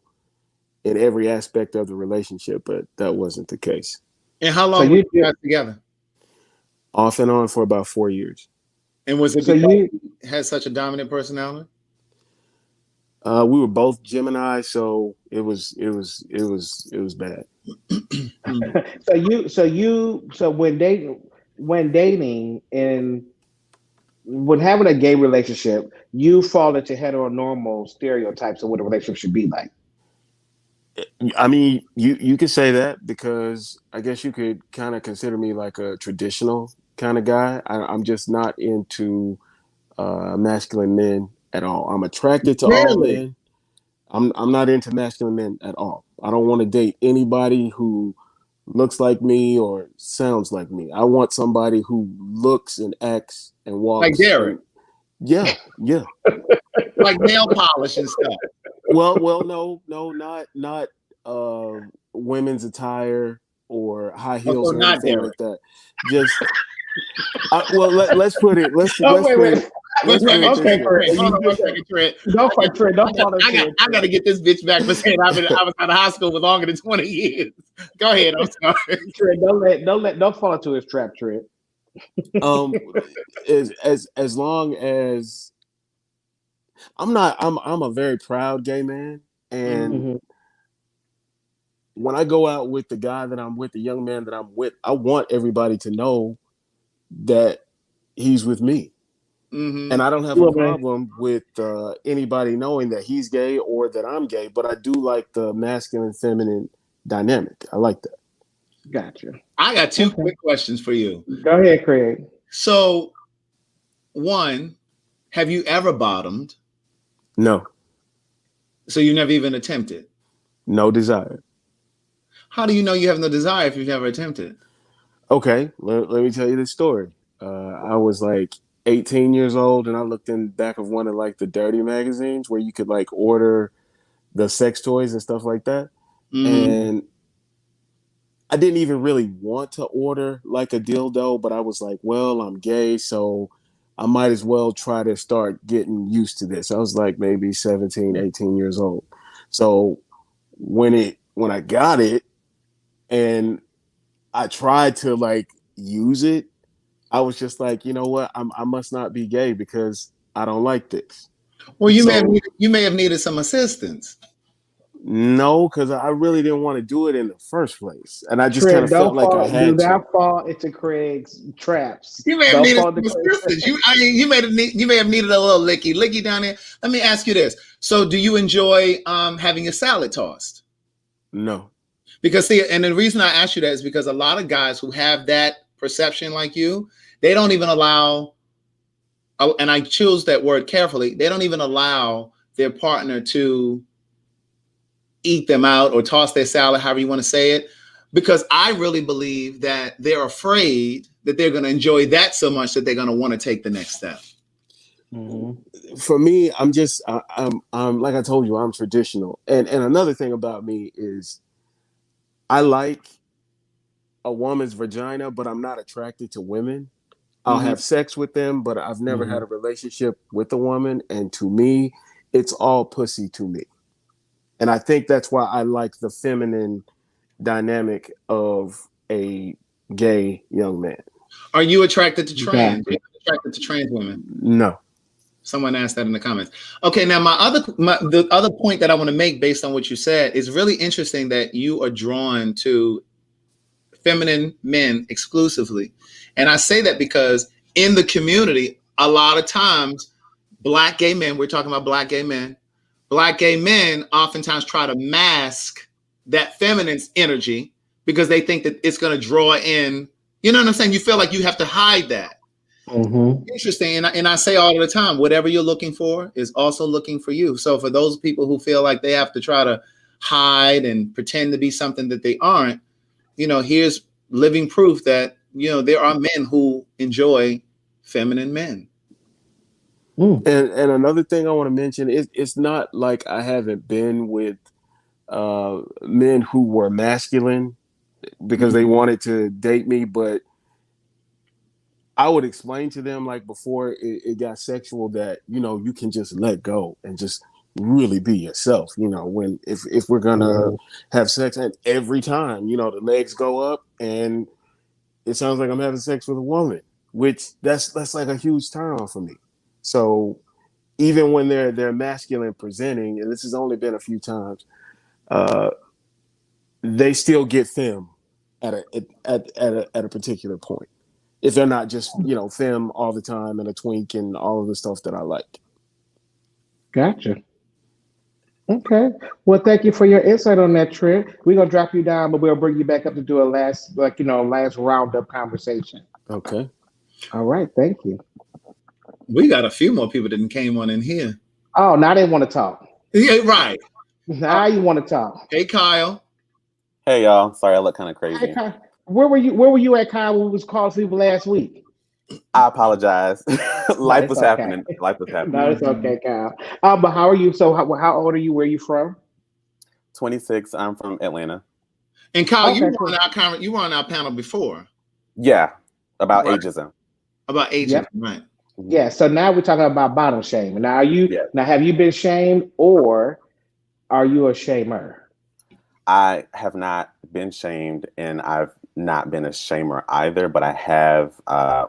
in every aspect of the relationship, but that wasn't the case. And how long were you guys together? Off and on for about 4 years. And was it because you had such a dominant personality? We were both Gemini, so it was bad. So when dating and when having a gay relationship, you fall into heteronormal stereotypes of what a relationship should be like. I mean, you could say that because I guess you could kind of consider me like a traditional kind of guy. I'm just not into masculine men at all. I'm attracted to all Really? men. I'm not into masculine men at all. I don't want to date anybody who looks like me or sounds like me. I want somebody who looks and acts and Like walks Derek, and yeah. like nail polish and stuff. Well, no, not women's attire or high heels Also, or not anything Derek. like that. Just let's put it. Let's Oh, wait, put wait. it. Let's put it Okay, this way. Fred. Hold on one second, Trent. Don't fall Trent. Don't fall into it. I got to get this bitch back for saying I was out of high school for longer than 20 years. Go ahead. I'm sorry. Trent, don't fall into his trap, Trent. As long as I'm a very proud gay man, and Mm-hmm. when I go out with the guy that I'm with, the young man that I'm with, I want everybody to know that he's with me. Mm-hmm. And I don't have Well, a problem with anybody knowing that he's gay or that I'm gay, but I do like the masculine feminine dynamic. I like that. Gotcha. I got two quick questions for you. Go ahead, Craig. So, one, have you ever bottomed? No, So you never even attempted? no desire. How do you know you have no desire if you've never attempted? Okay, let me tell you this story. I was like 18 years old, and I looked in the back of one of like the dirty magazines where you could like order the sex toys and stuff like that. Mm-hmm. And I didn't even really want to order like a dildo, but I was like, well, I'm gay, so I might as well try to start getting used to this. I was like maybe 17, 18 years old. So when I got it and I tried to like use it, I was just like, you know what? I must not be gay because I don't like this. Well, you So- may have needed some assistance. No, because I really didn't want to do it in the first place, and I just kind Trent, of felt like I do had to. not fall into Craig's traps. You may have Don't needed fall some into Craig's assistance. You may have needed a little licky down there. Let me ask you this. So do you enjoy having your salad tossed? No. Because see, and the reason I ask you that is because a lot of guys who have that perception like you, they don't even allow, and I choose that word carefully, they don't even allow their partner to eat them out or toss their salad, however you want to say it, because I really believe that they're afraid that they're going to enjoy that so much that they're going to want to take the next step. Mm-hmm. For me, I'm like I told you, I'm traditional, and another thing about me is I like a woman's vagina, but I'm not attracted to women. I'll Mhm. have sex with them, but I've never had a relationship with a woman, and to me, it's all pussy to me. And I think that's why I like the feminine dynamic of a gay young man. Are you attracted to trans? Exactly. Are you attracted to trans women? No. Someone asked that in the comments. Okay, now the other point that I want to make based on what you said is really interesting that you are drawn to feminine men exclusively. And I say that because in the community, a lot of times, black gay men, we're talking about black gay men oftentimes try to mask that feminine energy because they think that it's going to draw in, you know what I'm saying? You feel like you have to hide that. Mm-hmm. Interesting. And I say all the time, whatever you're looking for is also looking for you. So for those people who feel like they have to try to hide and pretend to be something that they aren't, you know, here's living proof that, you know, there are men who enjoy feminine men. And another thing I want to mention is it's not like I haven't been with men who were masculine because they wanted to date me, but I would explain to them like before it got sexual that, you know, you can just let go and just really be yourself, you know, when if we're gonna have sex, and every time, you know, the legs go up and it sounds like I'm having sex with a woman, which that's like a huge turn on for me. So even when they're masculine presenting, and this has only been a few times, they still get femme at a particular point. If they're not just, you know, femme all the time and a twink and all of the stuff that I like. Gotcha. Okay. Well, thank you for your insight on that, Trent. We're gonna drop you down, but we'll bring you back up to do a last, last roundup conversation. Okay. All right. Thank you. We got a few more people that came on in here. Oh, now they want to talk. Yeah, right. Now you want to talk. Hey, Kyle. Hey y'all, sorry I look kind of Hey, crazy. Kyle. Where were you at, Kyle, when we was calling people last week? I apologize. Life was okay. happening. Life was happening. No, it's okay, Kyle. But how are you? So how old are you? Where are you from? 26. I'm from Atlanta. And Kyle, Okay, cool. you were on our panel before Yeah, about Right. ageism. about ageism, Yep. right? Yeah. So now we're talking about bottom shaming. Now Yeah. have you been shamed or are you a shamer? I have not been shamed, and I've not been a shamer either. But I have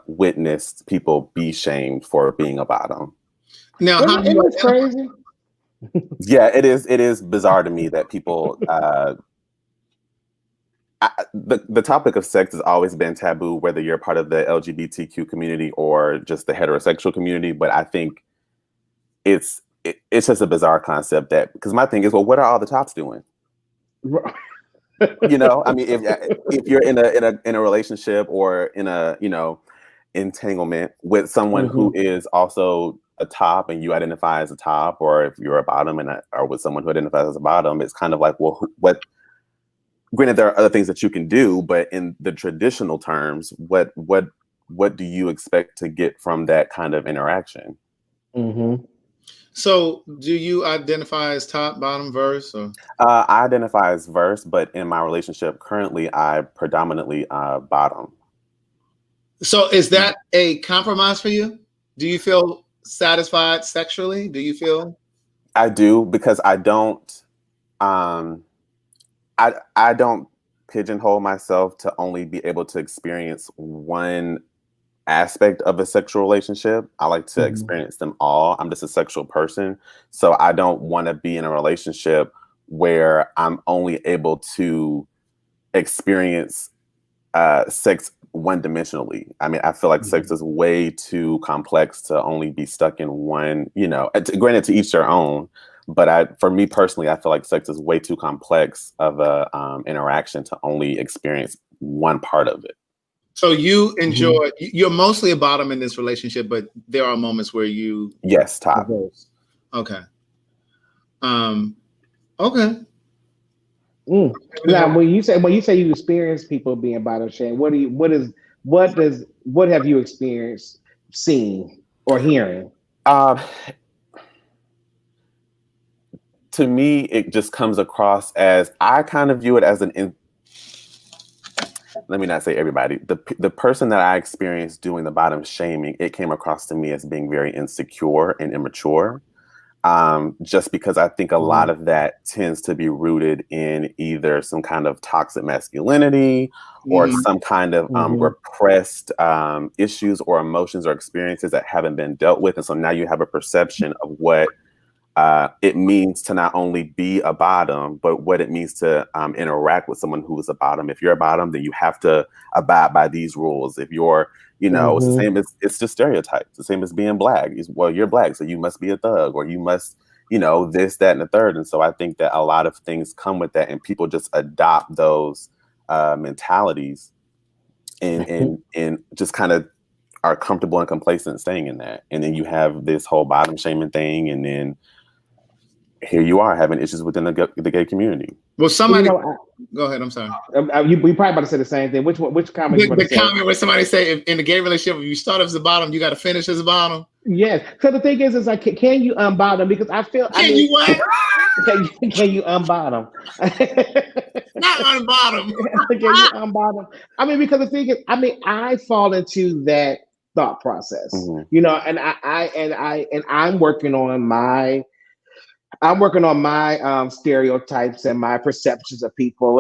witnessed people be shamed for being a bottom. Now, how do Isn't you it crazy? Yeah, it is. It is bizarre to me that people. The topic of sex has always been taboo, whether you're part of the LGBTQ community or just the heterosexual community. But I think it's just a bizarre concept because my thing is, well, what are all the tops doing? You know, I mean, if you're in a relationship or in a entanglement with someone who is also a top and you identify as a top, or if you're a bottom or with someone who identifies as a bottom, it's kind of like, well, what? Granted, there are other things that you can do, but in the traditional terms, what do you expect to get from that kind of interaction? Mm-hmm. So, do you identify as top, bottom, verse, or? I identify as verse, but in my relationship currently, I predominantly bottom. So, is that a compromise for you? Do you feel satisfied sexually? Do you feel? I do, because I don't. I don't pigeonhole myself to only be able to experience one aspect of a sexual relationship. I like to experience them all. I'm just a sexual person, so I don't want to be in a relationship where I'm only able to experience sex one-dimensionally. I mean, I feel like sex is way too complex to only be stuck in one. Granted, to each their own. But for me personally, I feel like sex is way too complex of a interaction to only experience one part of it. So you enjoy, you're mostly a bottom in this relationship, but there are moments where you. Yes, top. Okay. Okay. Now, when you say you experience people being bottom shamed, what have you experienced, seeing, or hearing? To me, it just comes across as, I kind of view it as let me not say everybody. The person that I experienced doing the bottom shaming, it came across to me as being very insecure and immature. Just because I think a lot of that tends to be rooted in either some kind of toxic masculinity or some kind of repressed issues or emotions or experiences that haven't been dealt with. And so now you have a perception of what it means to not only be a bottom, but what it means to interact with someone who is a bottom. If you're a bottom, then you have to abide by these rules. If you're, it's the same as, it's just stereotypes. The same as being black. Well, you're black, so you must be a thug, or you must, this, that, and the third. And so I think that a lot of things come with that, and people just adopt those mentalities and just kind of are comfortable and complacent staying in that. And then you have this whole bottom shaming thing, and then here you are having issues within the gay community. Well, somebody go ahead. I'm sorry. We probably about to say the same thing. Which comment? The comment where somebody say, in the gay relationship, if you start as a bottom, you got to finish as a bottom. Yes. So the thing is like, can you unbottom? Because I feel. You what? Can you unbottom? Not unbottom. Can you unbottom? I mean, because the thing is, I fall into that thought process, and I'm working on my stereotypes and my perceptions of people.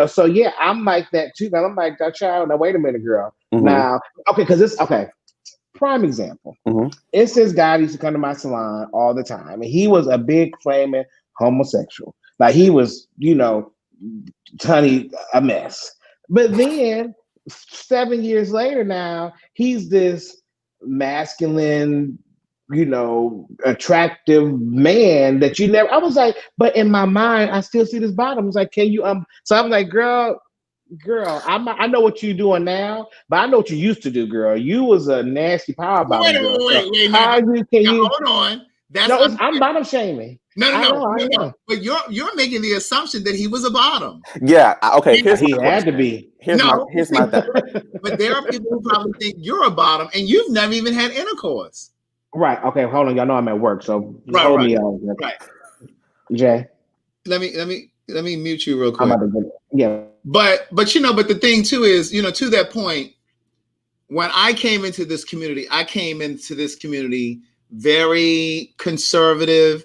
So yeah, I'm like that too. Now I'm like, that child. Now wait a minute, girl. Now, okay, because it's okay. Prime example. It's this guy who used to come to my salon all the time, and he was a big flaming homosexual. Like he was, honey, a mess. But then 7 years later, now he's this masculine, attractive man that you never. I was like, but in my mind, I still see this bottom. I was like, can you So I'm like, girl, I know what you're doing now, but I know what you used to do, girl. You was a nasty power bottom girl. Wait. Hold on. I'm bottom shaming. No. But you're making the assumption that he was a bottom. Yeah. Okay. He had to be. Here's my thing. But there are people who probably think you're a bottom and you've never even had intercourse. Right. Okay. Hold on. Y'all know I'm at work, so hold me on. Right. Jay. Let me mute you real quick. Yeah. But the thing too is, to that point, when I came into this community, very conservative.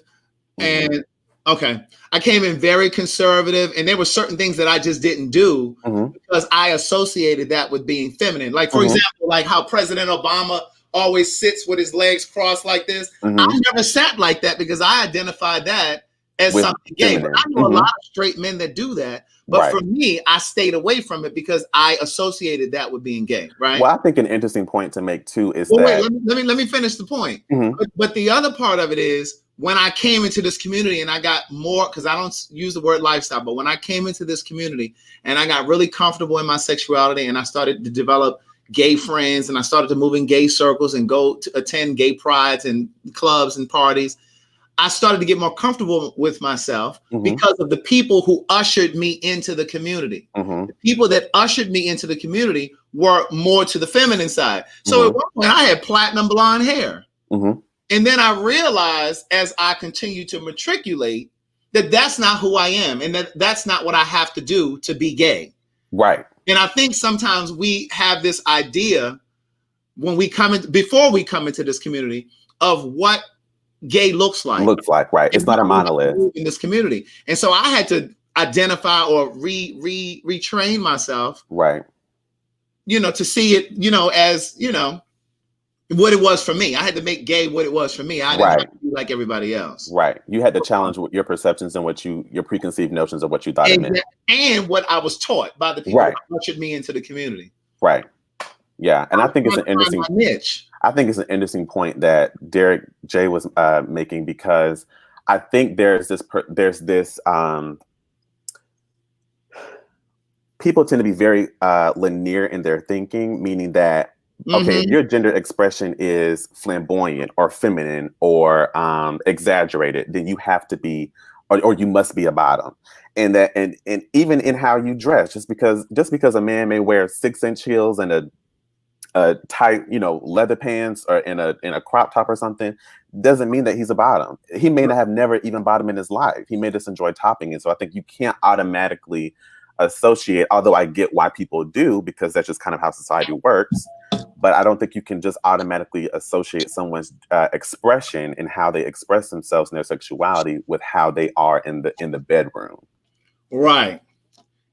And I came in very conservative, and there were certain things that I just didn't do because I associated that with being feminine. Like, for example, like how President Obama always sits with his legs crossed like this. I never sat like that because I identified that as something gay. But I know a lot of straight men that do that. But for me, I stayed away from it because I associated that with being gay, right? Well, I think an interesting point to make too is wait, let me finish the point. But the other part of it is, when I came into this community and I got more, because I don't use the word lifestyle, but when I came into this community and I got really comfortable in my sexuality and I started to develop gay friends and I started to move in gay circles and go to attend gay prides and clubs and parties, I started to get more comfortable with myself because of the people who ushered me into the community. The people that ushered me into the community were more to the feminine side. So at one point I had platinum blonde hair. And then I realized as I continue to matriculate that that's not who I am and that's not what I have to do to be gay. Right. And I think sometimes we have this idea when we before we come into this community of what gay looks like. Right. It's not a monolith in this community. And so I had to identify or retrain myself. Right. To see it, as, what it was for me. I had to make gay what it was for me. I didn't have to be like everybody else. Right. You had to challenge your perceptions and your preconceived notions of what you thought it meant. And what I was taught by the people who ushered me into the community. Right. Yeah. And I think it's an interesting niche. I think it's an interesting point that Derek J was making, because I think there's this people tend to be very linear in their thinking, meaning that okay, if your gender expression is flamboyant or feminine or exaggerated, then you have to be, or you must be a bottom. And that, and even in how you dress, just because a man may wear 6-inch heels and a tight, leather pants or in a crop top or something, doesn't mean that he's a bottom. He may not have never even bottomed in his life. He may just enjoy topping. And so I think you can't automatically associate, although I get why people do, because that's just kind of how society works. But I don't think you can just automatically associate someone's expression and how they express themselves in their sexuality with how they are in the bedroom. Right.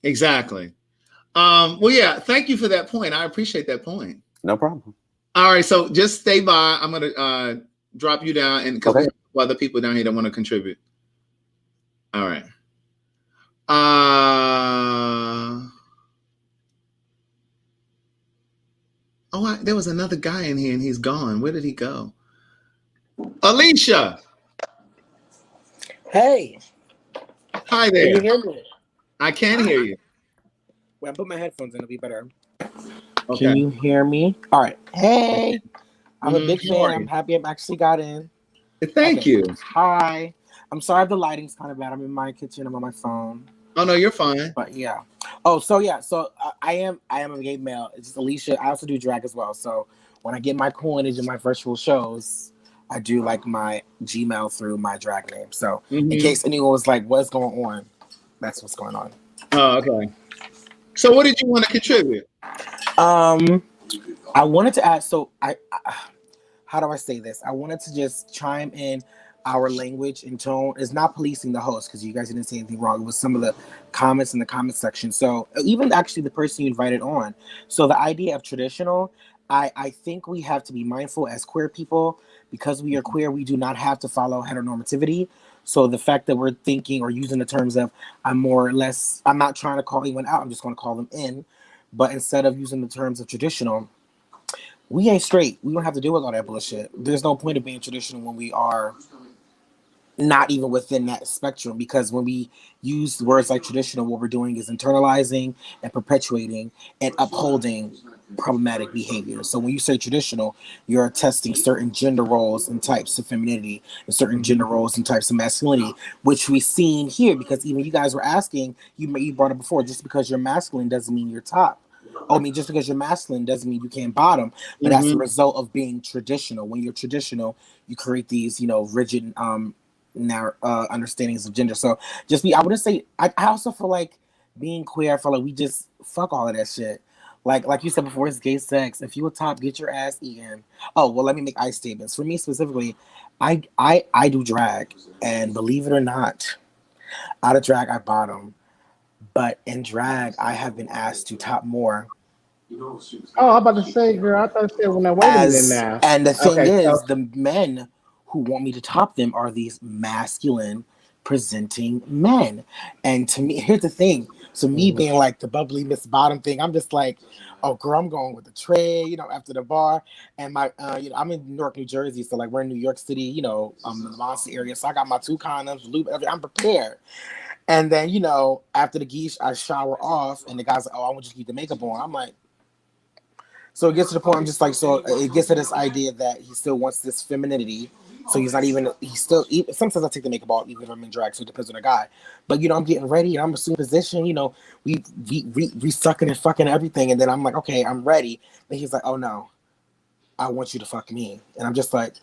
Exactly. Well, yeah. Thank you for that point. I appreciate that point. No problem. All right. So just stay by. I'm going to drop you down, and because we have other people down here that want to contribute. All right. There was another guy in here and he's gone. Where did he go? Alicia. Hey. Hi there. Can you hear me? I can hear you. Well, I put my headphones in, it'll be better. Okay. Can you hear me? All right. Hey. I'm a big fan. I'm happy I actually got in. Thank you. Hi. I'm sorry if the lighting's kind of bad. I'm in my kitchen. I'm on my phone. Oh no, you're fine. But yeah. Oh, so yeah. So I am a gay male. It's just Alicia. I also do drag as well. So when I get my coinage in my virtual shows, I do like my Gmail through my drag name. So in case anyone was like, "What's going on?" That's what's going on. Oh, okay. So what did you want to contribute? I wanted to ask. So how do I say this? I wanted to just chime in. Our language and tone is not policing the host, because you guys didn't say anything wrong. It was some of the comments in the comment section. So even actually the person you invited on. So the idea of traditional, I think we have to be mindful as queer people, because we are queer, we do not have to follow heteronormativity. So the fact that we're thinking or using the terms of I'm not trying to call anyone out, I'm just going to call them in. But instead of using the terms of traditional, we ain't straight. We don't have to deal with all that bullshit. There's no point of being traditional when we are not even within that spectrum, because when we use words like traditional, what we're doing is internalizing and perpetuating and upholding problematic behavior. So when you say traditional, you're attesting certain gender roles and types of femininity and certain gender roles and types of masculinity, which we've seen here, because even you guys were asking, you brought up before, just because you're masculine doesn't mean you're top. I mean, just because you're masculine doesn't mean you can't bottom, but that's the result of being traditional. When you're traditional, you create these, rigid understandings of gender. So I wouldn't say, I also feel like being queer, I feel like we just fuck all of that shit. Like you said before, it's gay sex. If you a top, get your ass eaten. Oh, well, let me make ice statements. For me specifically, I do drag, and believe it or not, out of drag I bottom, but in drag I have been asked to top more. Oh, I'm about to say, girl, I thought you said, well, now wait a minute now. And the thing is, the men who want me to top them are these masculine presenting men. And to me, here's the thing. So me being like the bubbly Miss Bottom thing, I'm just like, oh girl, I'm going with the tray, after the bar. And my, I'm in Newark, New Jersey. So like we're in New York City, in the Monster area. So I got my 2 condoms, lube, I'm prepared. And then, after the geesh, I shower off and the guy's like, oh, I want you to keep the makeup on. I'm like, so it gets to the point, I'm just like, so it gets to this idea that he still wants this femininity. So sometimes I take the makeup off, even if I'm in drag, so it depends on the guy. But, I'm getting ready, and I'm assuming position, we sucking and fucking everything. And then I'm like, okay, I'm ready. And he's like, oh no, I want you to fuck me. And I'm just like,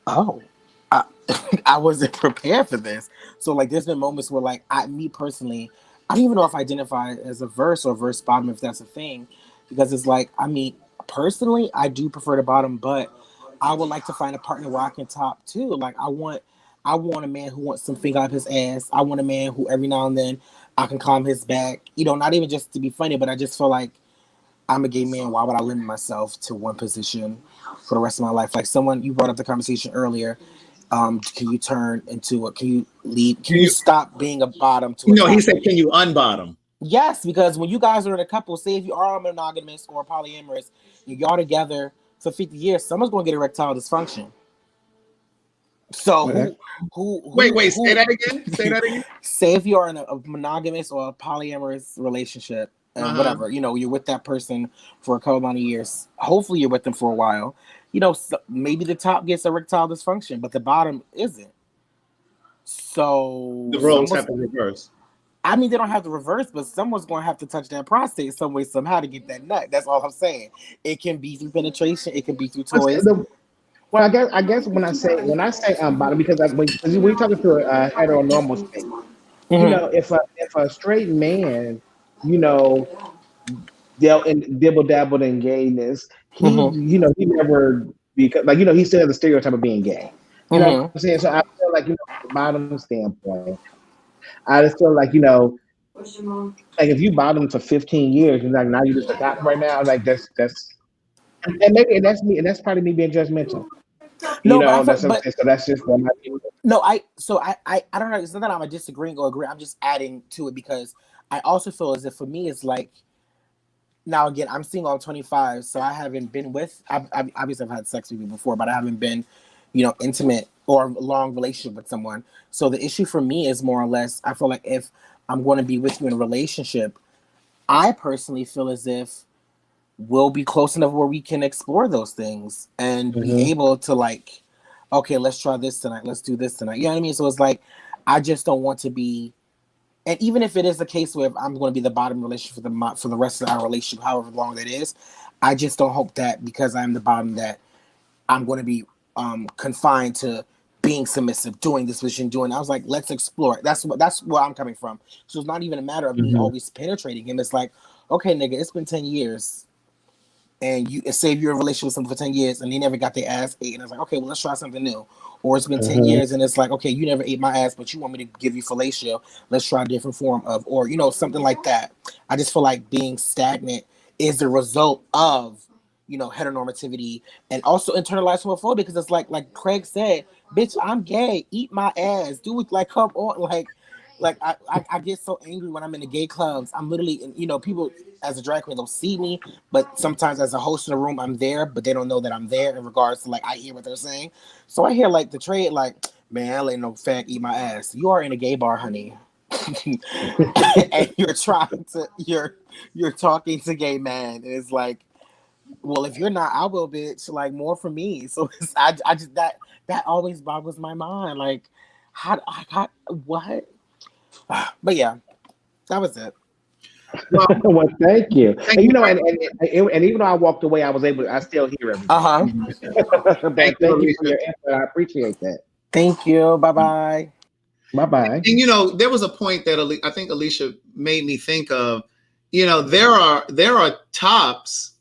oh, I wasn't prepared for this. So like, there's been moments where like, me personally, I don't even know if I identify as a verse or verse bottom, if that's a thing. Because it's like, personally, I do prefer the bottom, but I would like to find a partner where I can top too. Like I want a man who wants some finger up his ass. I want a man who every now and then I can calm his back. Not even just to be funny, but I just feel like I'm a gay man. Why would I limit myself to one position for the rest of my life? Like you brought up the conversation earlier. Can you turn into can you lead? Can you stop being a bottom to a top? He said, can you unbottom? Yes, because when you guys are in a couple, say if you are monogamous or polyamorous, y'all together for 50 years, someone's going to get erectile dysfunction. So wait, say that again. Say if you are in a monogamous or a polyamorous relationship, and whatever, you're with that person for a couple amount of years. Hopefully you're with them for a while. Maybe the top gets erectile dysfunction, but the bottom isn't. So the roles have to reverse. They don't have to reverse, but someone's going to have to touch that prostate some way, somehow to get that nut. That's all I'm saying. It can be through penetration. It can be through toys. Well, I guess when I say bottom, because when you're talking to a heteronormal state, if a straight man, dibble dabbled in gayness, he never, because he still has the stereotype of being gay. You know what I'm saying? So I feel like from the bottom standpoint, I just feel like if you bottom for 15 years and like now you just a top right now, like that's and maybe that's me, and that's probably me being judgmental. So that's just what I do. No, I don't know. It's not that I'm disagreeing or agree. I'm just adding to it because I also feel as if for me it's like, now again, I'm single, I'm 25, so I haven't been obviously I've had sex with you before, but I haven't been, intimate or long relationship with someone. So the issue for me is more or less, I feel like if I'm going to be with you in a relationship, I personally feel as if we'll be close enough where we can explore those things and be able to like, okay, let's try this tonight. Let's do this tonight. You know what I mean? So it's like, I just don't want to be, and even if it is the case where I'm going to be the bottom relationship for the rest of our relationship, however long that is, I just don't hope that because I'm the bottom that I'm going to be confined to being submissive, doing this position, I was like, let's explore it. That's where I'm coming from. So it's not even a matter of me always penetrating him. It's like, okay, nigga, it's been 10 years. And you say you're in a relationship with someone for 10 years and they never got their ass ate. And I was like, okay, well, let's try something new. Or it's been 10 years and it's like, okay, you never ate my ass, but you want me to give you fellatio. Let's try a different form of, or, something like that. I just feel like being stagnant is the result of, heteronormativity and also internalized homophobia, because it's like Craig said, bitch, I'm gay. Eat my ass. Do it, like, come on. Like, like I get so angry when I'm in the gay clubs. I'm literally, you know, people as a drag queen, they'll see me, but sometimes as a host in the room, I'm there, but they don't know that I'm there in regards to like I hear what they're saying. So I hear like the trade, like, man, I let no fag eat my ass. You are in a gay bar, honey. And you're talking to gay men. And it's like, well, if you're not, I will, bitch. Like, more for me. So I just that always boggles my mind. Like, what? But yeah, that was it. Well, thank you. And you know, and even though I walked away, I still hear everything. But thank you for your input. I appreciate that. Thank you. Bye bye. Bye bye. And you know, there was a point that I think Alicia made me think of. You know, there are tops,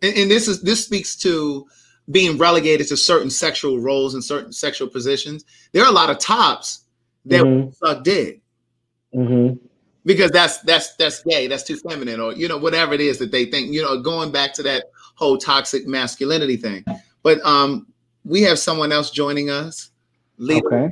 and this speaks to being relegated to certain sexual roles and certain sexual positions. There are a lot of tops that suck dick. Because that's gay, that's too feminine, or you know, whatever it is that they think, you know, going back to that whole toxic masculinity thing. But we have someone else joining us. Okay.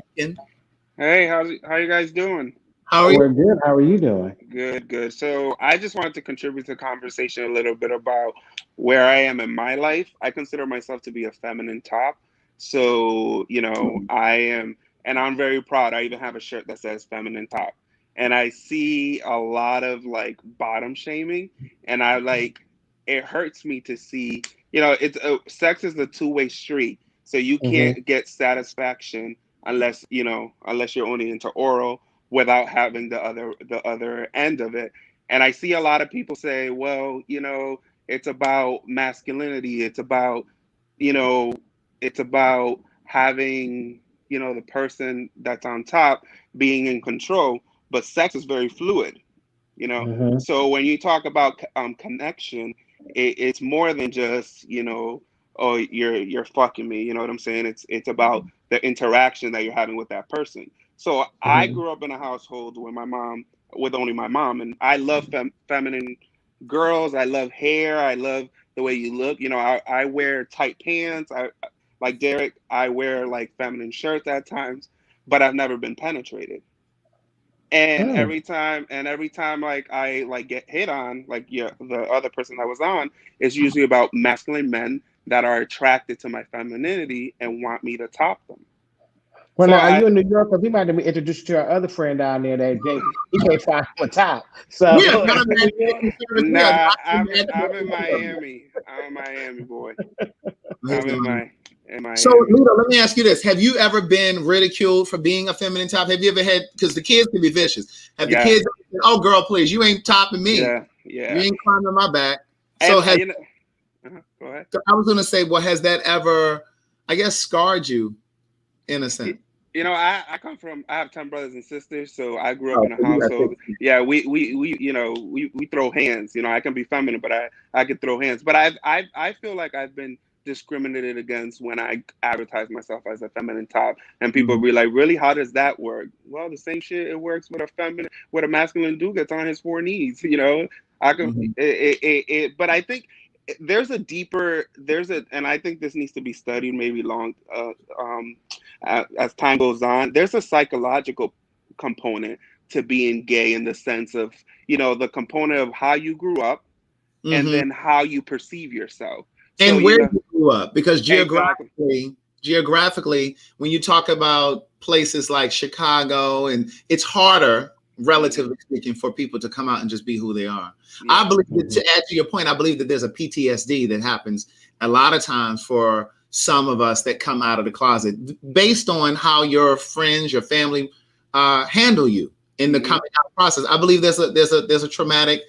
Hey, how you guys doing? How are you? We're good. How are you doing? Good. So I just wanted to contribute to the conversation a little bit about where I am in my life. I consider myself to be a feminine top. So, you know, I am, and I'm very proud. I even have a shirt that says feminine top. And I see a lot of like bottom shaming, and it hurts me to see, you know, sex is a two-way street. So you can't get satisfaction unless you're only into oral without having the other end of it. And I see a lot of people say, well, you know, it's about masculinity. It's about, you know, it's about having, you know, the person that's on top being in control. But sex is very fluid, you know. So when you talk about connection, it's more than just, you know, oh, you're fucking me. You know what I'm saying? It's about the interaction that you're having with that person. So I grew up in a household with only my mom, and I love feminine girls. I love hair. I love the way you look. You know, I wear tight pants. I like Derek. I wear like feminine shirts at times, but I've never been penetrated. And every time like I like get hit on, like the other person that was on, is usually about masculine men that are attracted to my femininity and want me to top them. Well, so now, are you in New York? Because we might have been introduced to our other friend down there that he can't find on top. So nah, I'm in Miami. I'm a Miami boy. I'm in Miami. So, Lito, let me ask you this. Have you ever been ridiculed for being a feminine top? Have you ever had, because the kids can be vicious. Have the kids said, oh, girl, please, you ain't topping me. Yeah. You ain't climbing my back. So go ahead. So I was going to say, well, has that ever, I guess, scarred you in a sense? You know, I have 10 brothers and sisters, so I grew up in a household. Yeah, we you know, we throw hands. You know, I can be feminine, but I can throw hands. But I feel like I've been discriminated against when I advertise myself as a feminine top, and people be like, really, how does that work? Well, the same shit it works with a masculine dude that's on his four knees, you know. I can but I think and I think this needs to be studied maybe as time goes on. There's a psychological component to being gay in the sense of, you know, the component of how you grew up and then how you perceive yourself. And so, where you grew up, because geographically, when you talk about places like Chicago, and it's harder, relatively speaking, for people to come out and just be who they are. Yeah. I believe that, to add to your point, I believe that there's a PTSD that happens a lot of times for some of us that come out of the closet based on how your friends, your family handle you in the coming out process. I believe there's a traumatic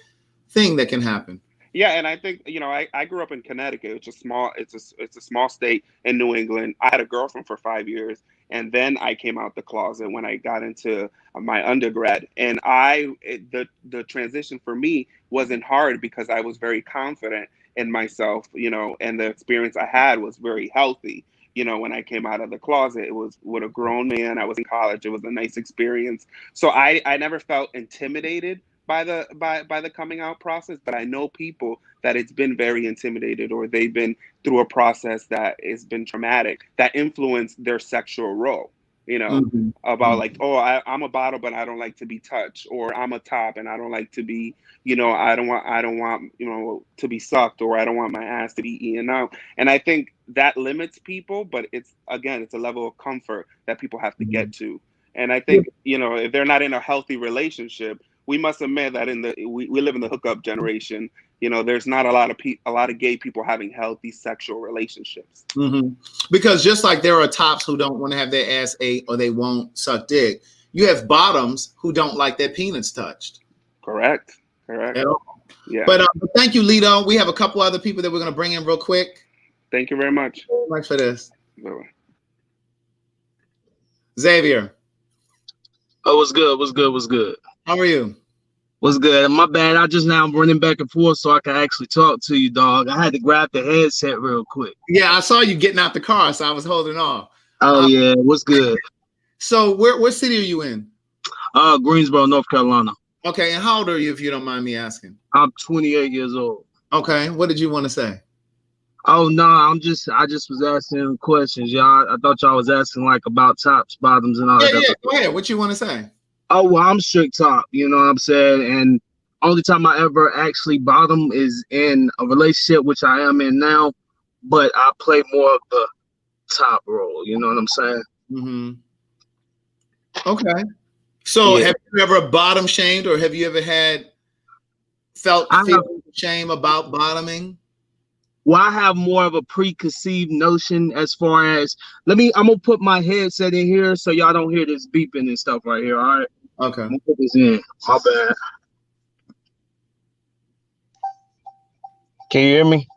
thing that can happen. Yeah, and I think, you know, I grew up in Connecticut. It's a small state in New England. I had a girlfriend for 5 years, and then I came out the closet when I got into my undergrad. And the transition for me wasn't hard because I was very confident in myself, you know, and the experience I had was very healthy. You know, when I came out of the closet, it was with a grown man. I was in college. It was a nice experience. So I never felt intimidated by the coming out process, but I know people that it's been very intimidated, or they've been through a process that has been traumatic, that influenced their sexual role. You know, about like, oh, I'm a bottom, but I don't like to be touched, or I'm a top and I don't like to be, you know, I don't want, you know, to be sucked, or I don't want my ass to be eaten out. And I think that limits people, but it's a level of comfort that people have to get to. And I think, you know, if they're not in a healthy relationship, we must admit that we live in the hookup generation. You know, there's not a lot of gay people having healthy sexual relationships. Because just like there are tops who don't want to have their ass ate or they won't suck dick, you have bottoms who don't like their penis touched. Correct. Yeah. But thank you, Lito. We have a couple other people that we're going to bring in real quick. Thank you very much. Thanks for this. Bye-bye. Xavier. Oh, what's good? How are you? What's good? My bad. I just now running back and forth so I can actually talk to you, dog. I had to grab the headset real quick. Yeah, I saw you getting out the car, so I was holding on. Oh, yeah. What's good? So what city are you in? Greensboro, North Carolina. Okay, and how old are you, if you don't mind me asking? I'm 28 years old. Okay, what did you want to say? Oh, no, I just was asking questions, y'all. I thought y'all was asking, like, about tops, bottoms, and all that. Yeah, go ahead. What you want to say? Oh, well, I'm strict top, you know what I'm saying? And only time I ever actually bottom is in a relationship, which I am in now, but I play more of the top role, you know what I'm saying? Okay. So have you ever bottom shamed, or have you ever felt shame about bottoming? Well, I have more of a preconceived notion as far as I'm gonna put my headset in here so y'all don't hear this beeping and stuff right here. All right. Okay. I'm gonna put this in. My bad. Can you hear me?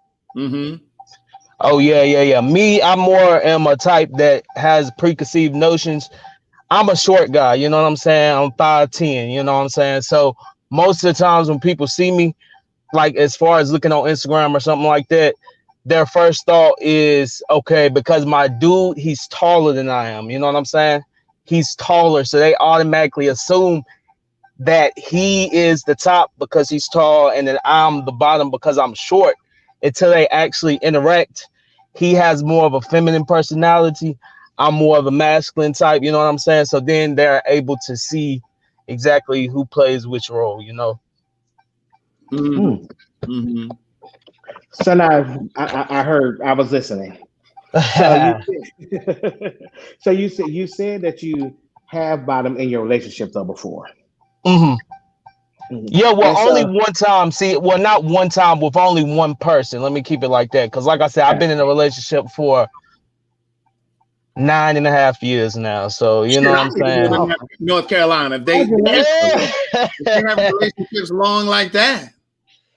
Oh yeah. Me, I'm more am a type that has preconceived notions. I'm a short guy, you know what I'm saying? I'm 5'10", you know what I'm saying? So most of the times when people see me, like as far as looking on Instagram or something like that, their first thought is, okay, because my dude, he's taller than I am. You know what I'm saying? He's taller. So they automatically assume that he is the top because he's tall and that I'm the bottom because I'm short, until they actually interact. He has more of a feminine personality. I'm more of a masculine type. You know what I'm saying? So then they're able to see exactly who plays which role, you know? So now I heard, I was listening. So you said that you have bottom in your relationship though before. Yeah, well, only one time. See, well, not one time with only one person. Let me keep it like that, because like I said, I've been in a relationship for 9.5 years now. So you know what I'm saying. North Carolina, if they have relationships long like that.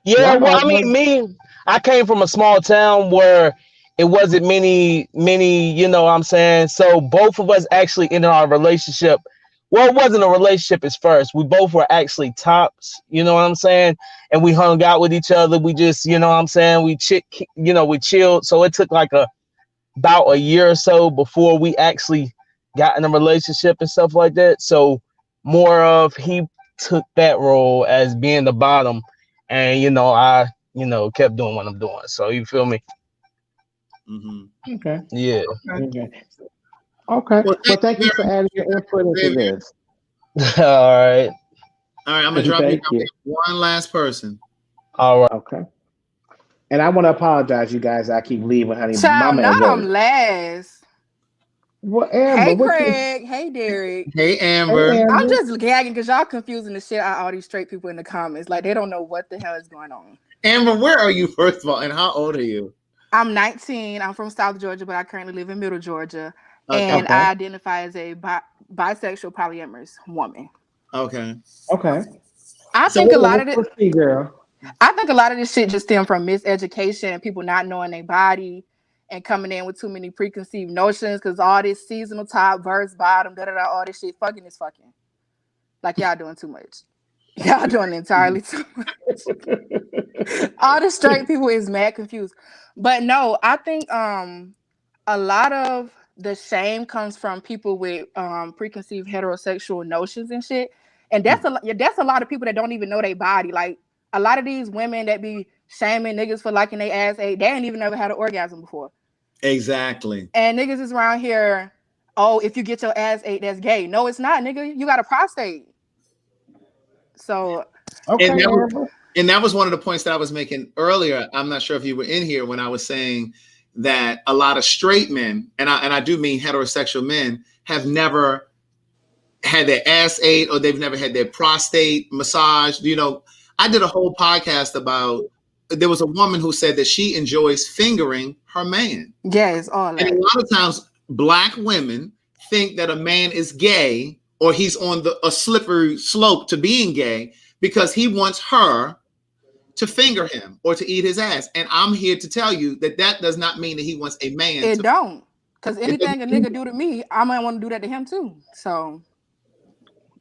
Yeah, well, I mean, I came from a small town where it wasn't many, you know what I'm saying? So both of us actually in our relationship, well, it wasn't a relationship at first. We both were actually tops, you know what I'm saying? And we hung out with each other. We just, you know what I'm saying? We chilled. So it took like about a year or so before we actually got in a relationship and stuff like that. So more of he took that role as being the bottom. And, I, kept doing what I'm doing. So you feel me? Okay. Yeah. Okay. Well, thank you for adding your input into this. All right. I'm going to drop you one last person. All right. Okay. And I want to apologize, you guys. I keep leaving, honey. Child, I'm last. Well, Amber, hey, Craig. Hey, Derek. Hey, Amber. I'm just gagging because y'all confusing the shit out of all these straight people in the comments. Like, they don't know what the hell is going on. Amber, where are you, first of all, and how old are you? I'm 19. I'm from South Georgia, but I currently live in Middle Georgia. And I identify as a bisexual polyamorous woman. Okay. I think a lot of this shit just stem from miseducation and people not knowing their body and coming in with too many preconceived notions, because all this seasonal top versus bottom, all this shit, fucking is fucking. Like, y'all doing too much. Y'all doing entirely too much. All the straight people is mad confused. But no, I think a lot of the shame comes from people with preconceived heterosexual notions and shit. And that's a lot of people that don't even know their body. Like, a lot of these women that be shaming niggas for liking their ass, they ain't even never had an orgasm before. Exactly. And niggas is around here oh, if you get your ass ate, that's gay. No, it's not, nigga. You got a prostate. So, okay. And that was one of the points that I was making earlier. I'm not sure if you were in here when I was saying that a lot of straight men, and I do mean heterosexual men, have never had their ass ate or they've never had their prostate massaged. You know, I did a whole podcast about, there was a woman who said that she enjoys fingering her man. Yes, all that. And a lot of times Black women think that a man is gay or he's on a slippery slope to being gay because he wants her to finger him or to eat his ass. And I'm here to tell you that that does not mean that he wants a man. It don't. Because anything a nigga do to me, I might want to do that to him too. So.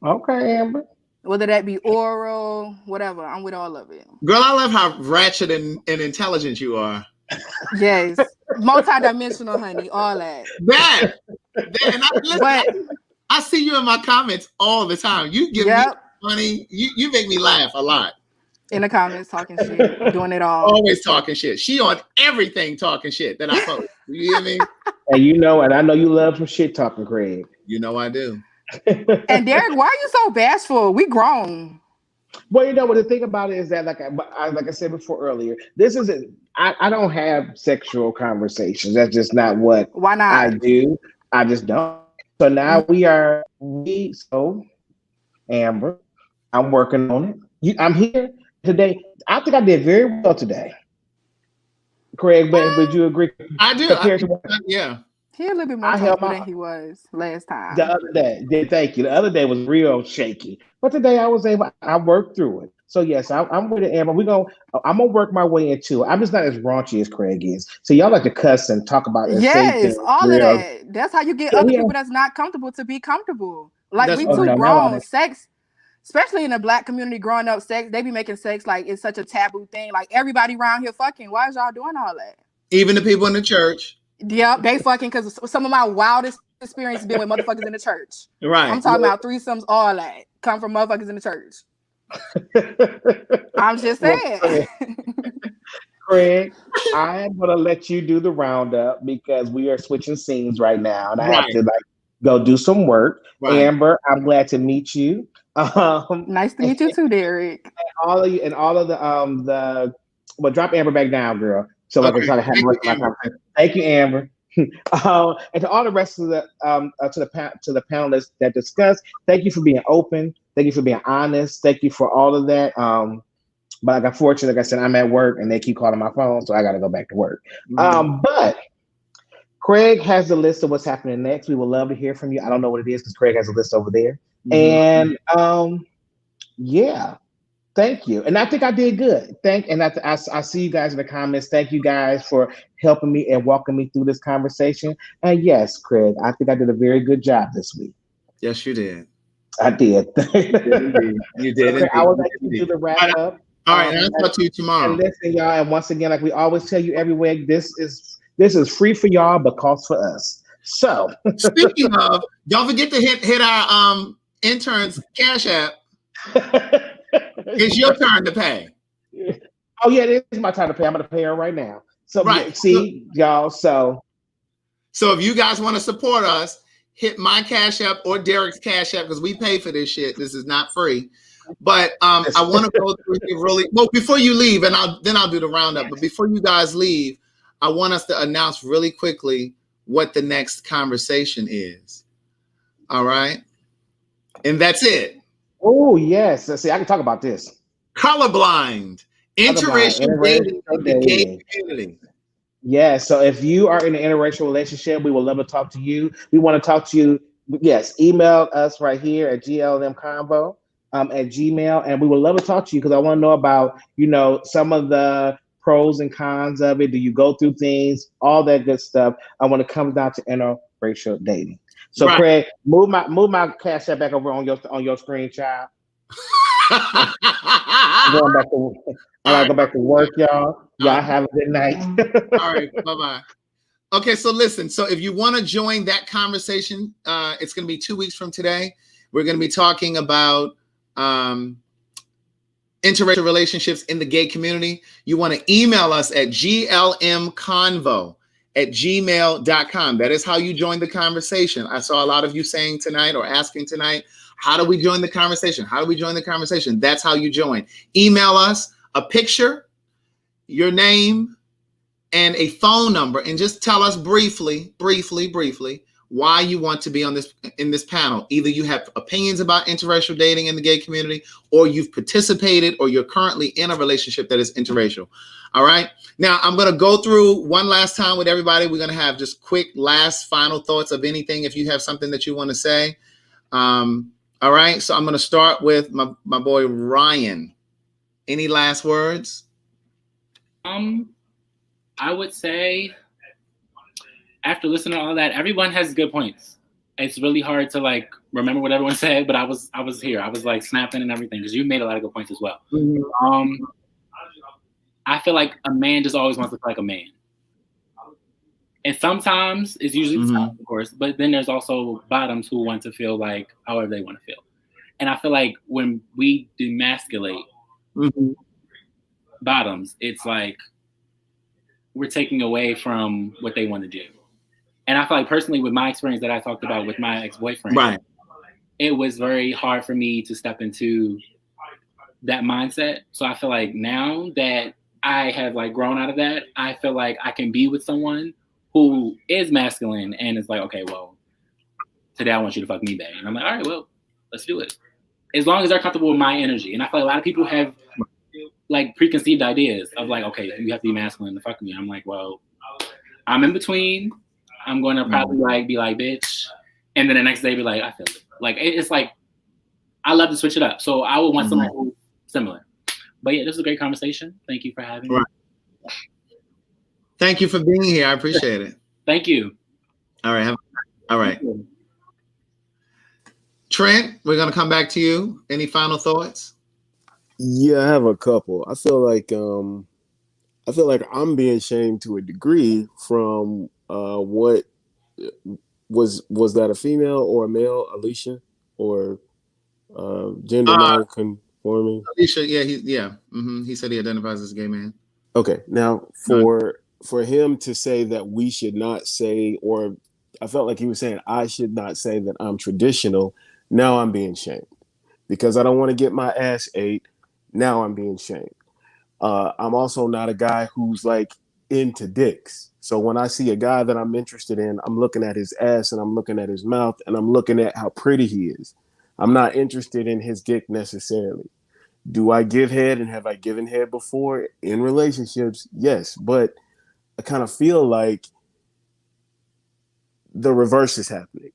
Okay, Amber. Whether that be oral, whatever, I'm with all of it. Girl, I love how ratchet and intelligent you are. Yes. Multi-dimensional, honey, all that. I see you in my comments all the time. You give me funny, you make me laugh a lot. In the comments, talking shit, doing it all. Always talking shit. She on everything talking shit that I post. You hear me? And you know, and I know you love some shit talking, Craig. You know I do. And Derek, why are you so bashful? We grown. Well, you know what the thing about it is that, like I said before earlier, this isn't. I don't have sexual conversations. That's just not what. Why not? I do. I just don't. So now So Amber, I'm working on it. I'm here today. I think I did very well today. Craig, would you agree? I do. Yeah. He a little bit more comfortable than he was last time. The other day, thank you. The other day was real shaky, but today I worked through it. So yes, I'm with it, Amber. I'm gonna work my way into it. I'm just not as raunchy as Craig is. So y'all like to cuss and talk about it. Yes, all of that. That's how you get other people that's not comfortable to be comfortable. Like we too grown. Sex, especially in the Black community, growing up, sex, they be making sex like it's such a taboo thing. Like everybody around here fucking. Why is y'all doing all that? Even the people in the church. Yeah, they fucking, because some of my wildest experiences been with motherfuckers in the church. Right. I'm talking about threesomes, all that come from motherfuckers in the church. I'm just saying. Craig, I am gonna let you do the roundup because we are switching scenes right now, and I have to go do some work. Right. Amber, I'm glad to meet you. Nice to meet you too, Derek. And all of you, and all of the drop Amber back down, girl. So I can try to have my conversation. Thank you, Amber. And to all the rest of the to the panelists that discussed, thank you for being open. Thank you for being honest. Thank you for all of that. But I got fortunate, like I said, I'm at work and they keep calling my phone, so I got to go back to work. But Craig has the list of what's happening next. We would love to hear from you. I don't know what it is because Craig has a list over there. And yeah. Thank you. And I think I did good. I see you guys in the comments. Thank you guys for helping me and walking me through this conversation. And yes, Craig, I think I did a very good job this week. Yes, you did. I did. You did. Okay, I will let you do the wrap up. All right, I'll talk to you tomorrow. And listen, y'all, and once again, like we always tell you every week, this is free for y'all, but costs for us. So speaking of, don't forget to hit our interns Cash App. It's your turn to pay. Oh yeah, it is my time to pay. I'm gonna pay her right now. So see, y'all. So if you guys want to support us, hit my Cash App or Derek's Cash App because we pay for this shit. This is not free. But I want to go through it really well before you leave, and I'll do the roundup. But before you guys leave, I want us to announce really quickly what the next conversation is. All right, and that's it. Oh, yes. Let's see, I can talk about this. Colorblind. Interracial dating in the gay community. Yeah, so if you are in an interracial relationship, we would love to talk to you. We want to talk to you. Yes, email us right here at glmconvo at Gmail, and we would love to talk to you because I want to know about, some of the pros and cons of it. Do you go through things? All that good stuff. I want to come down to interracial dating. So Craig, move my Cash App back over on your screen, child. I'm going back to go back to work, y'all. Y'all have a good night. All right, bye-bye. Okay, so listen. So if you want to join that conversation, it's going to be 2 weeks from today. We're going to be talking about interracial relationships in the gay community. You want to email us at glmconvo @gmail.com. That is how you join the conversation. I saw a lot of you saying tonight or asking tonight, how do we join the conversation? How do we join the conversation? That's how you join. Email us a picture, your name, and a phone number, and just tell us briefly why you want to be on in this panel. Either you have opinions about interracial dating in the gay community, or you've participated, or you're currently in a relationship that is interracial. All right. Now I'm going to go through one last time with everybody. We're going to have just quick last final thoughts of anything. If you have something that you want to say. All right. So I'm going to start with my boy Ryan. Any last words? I would say, after listening to all that, everyone has good points. It's really hard to like remember what everyone said, but I was here. I was like snapping and everything because you made a lot of good points as well. Mm-hmm. I feel like a man just always wants to feel like a man, and sometimes it's usually the top, of course. But then there's also bottoms who want to feel like however they want to feel, and I feel like when we demasculate bottoms, it's like we're taking away from what they want to do. And I feel like personally with my experience that I talked about with my ex-boyfriend, right, it was very hard for me to step into that mindset. So I feel like now that I have like grown out of that, I feel like I can be with someone who is masculine and is like, okay, well, today I want you to fuck me, babe. And I'm like, all right, well, let's do it. As long as they're comfortable with my energy. And I feel like a lot of people have like preconceived ideas of like, okay, you have to be masculine to fuck me. I'm like, well, I'm in between. I'm going to probably like be like, bitch. And then the next day be like, I feel it. Like, it's like, I love to switch it up. So I would want something who's similar. But yeah, this was a great conversation. Thank you for having me. Thank you for being here. I appreciate it. Thank you. All right. All right. Trent, we're going to come back to you. Any final thoughts? Yeah, I have a couple. I feel like I'm being shamed to a degree from what was that a female or a male, Alicia, or gender non-conforming? Alicia, yeah, he said he identifies as a gay man. Okay, now for him to say that we should not say, or I felt like he was saying I should not say that I'm traditional. Now I'm being shamed because I don't want to get my ass ate. Now I'm being shamed. I'm also not a guy who's like into dicks. So when I see a guy that I'm interested in, I'm looking at his ass and I'm looking at his mouth and I'm looking at how pretty he is. I'm not interested in his dick necessarily. Do I give head and have I given head before in relationships? Yes, but I kind of feel like the reverse is happening.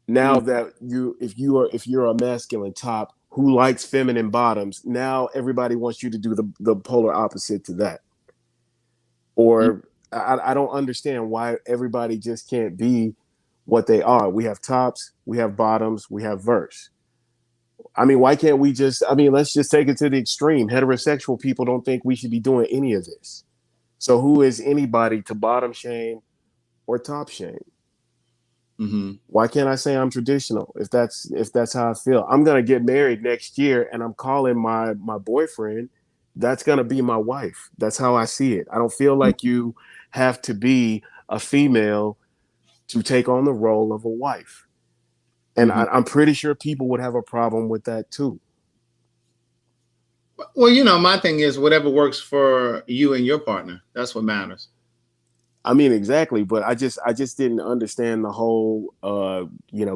Now that if you're a masculine top who likes feminine bottoms, now everybody wants you to do the polar opposite to that. Or I don't understand why everybody just can't be what they are. We have tops, we have bottoms, we have verse. I mean, why can't we let's just take it to the extreme. Heterosexual people don't think we should be doing any of this. So who is anybody to bottom shame or top shame? Why can't I say I'm traditional if that's how I feel? I'm gonna get married next year and I'm calling my boyfriend. That's gonna be my wife. That's how I see it. I don't feel like you have to be a female to take on the role of a wife. And I'm pretty sure people would have a problem with that too. Well, my thing is whatever works for you and your partner. That's what matters. I mean, exactly. But I just didn't understand the whole,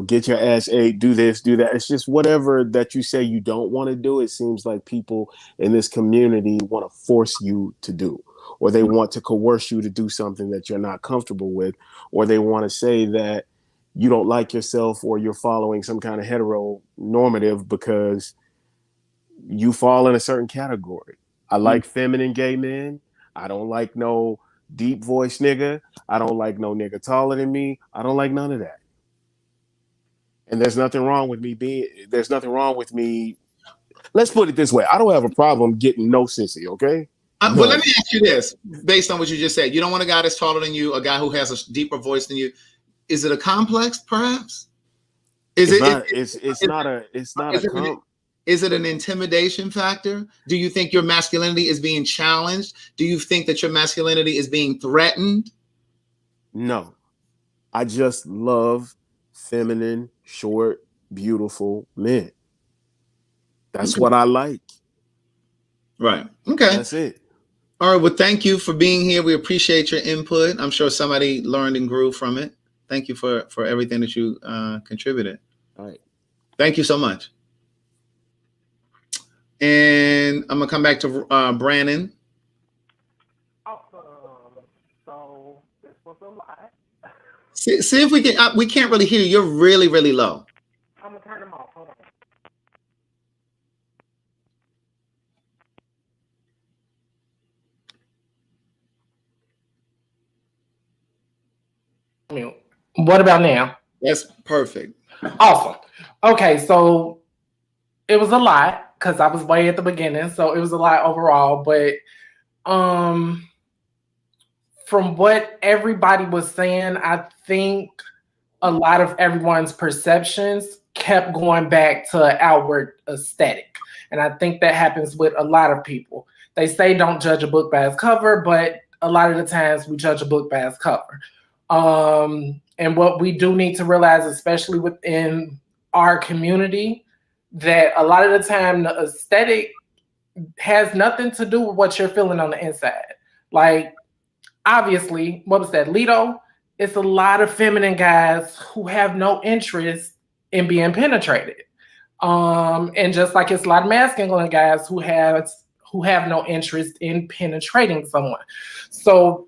get your ass ate, do this, do that. It's just whatever that you say you don't want to do. It seems like people in this community want to force you to do, or they want to coerce you to do something that you're not comfortable with, or they want to say that you don't like yourself or you're following some kind of heteronormative because you fall in a certain category. I like feminine gay men. I don't like no deep voice nigga. I don't like no nigga taller than me. I don't like none of that. And there's nothing wrong with me. Let's put it this way. I don't have a problem getting no sissy, okay? But let me ask you this, based on what you just said. You don't want a guy that's taller than you, a guy who has a deeper voice than you. Is it a complex, perhaps? Is it an intimidation factor? Do you think your masculinity is being challenged? Do you think that your masculinity is being threatened? No. I just love feminine, short, beautiful men. That's what I like. Right. Okay. That's it. All right. Well, thank you for being here. We appreciate your input. I'm sure somebody learned and grew from it. Thank you for everything that you contributed. All right. Thank you so much. And I'm gonna come back to Brandon. Awesome. So this was a lot. See if we can. We can't really hear you. You're really, really low. I'm gonna turn them off. Hold on. What about now? That's perfect. Awesome. Okay, so it was a lot because I was way at the beginning, so it was a lot overall. But from what everybody was saying, I think a lot of everyone's perceptions kept going back to outward aesthetic. And I think that happens with a lot of people. They say don't judge a book by its cover, but a lot of the times we judge a book by its cover. And what we do need to realize, especially within our community, that a lot of the time the aesthetic has nothing to do with what you're feeling on the inside. Like, obviously, what was that, Lido? It's a lot of feminine guys who have no interest in being penetrated. And just like it's a lot of masculine guys who have no interest in penetrating someone. So,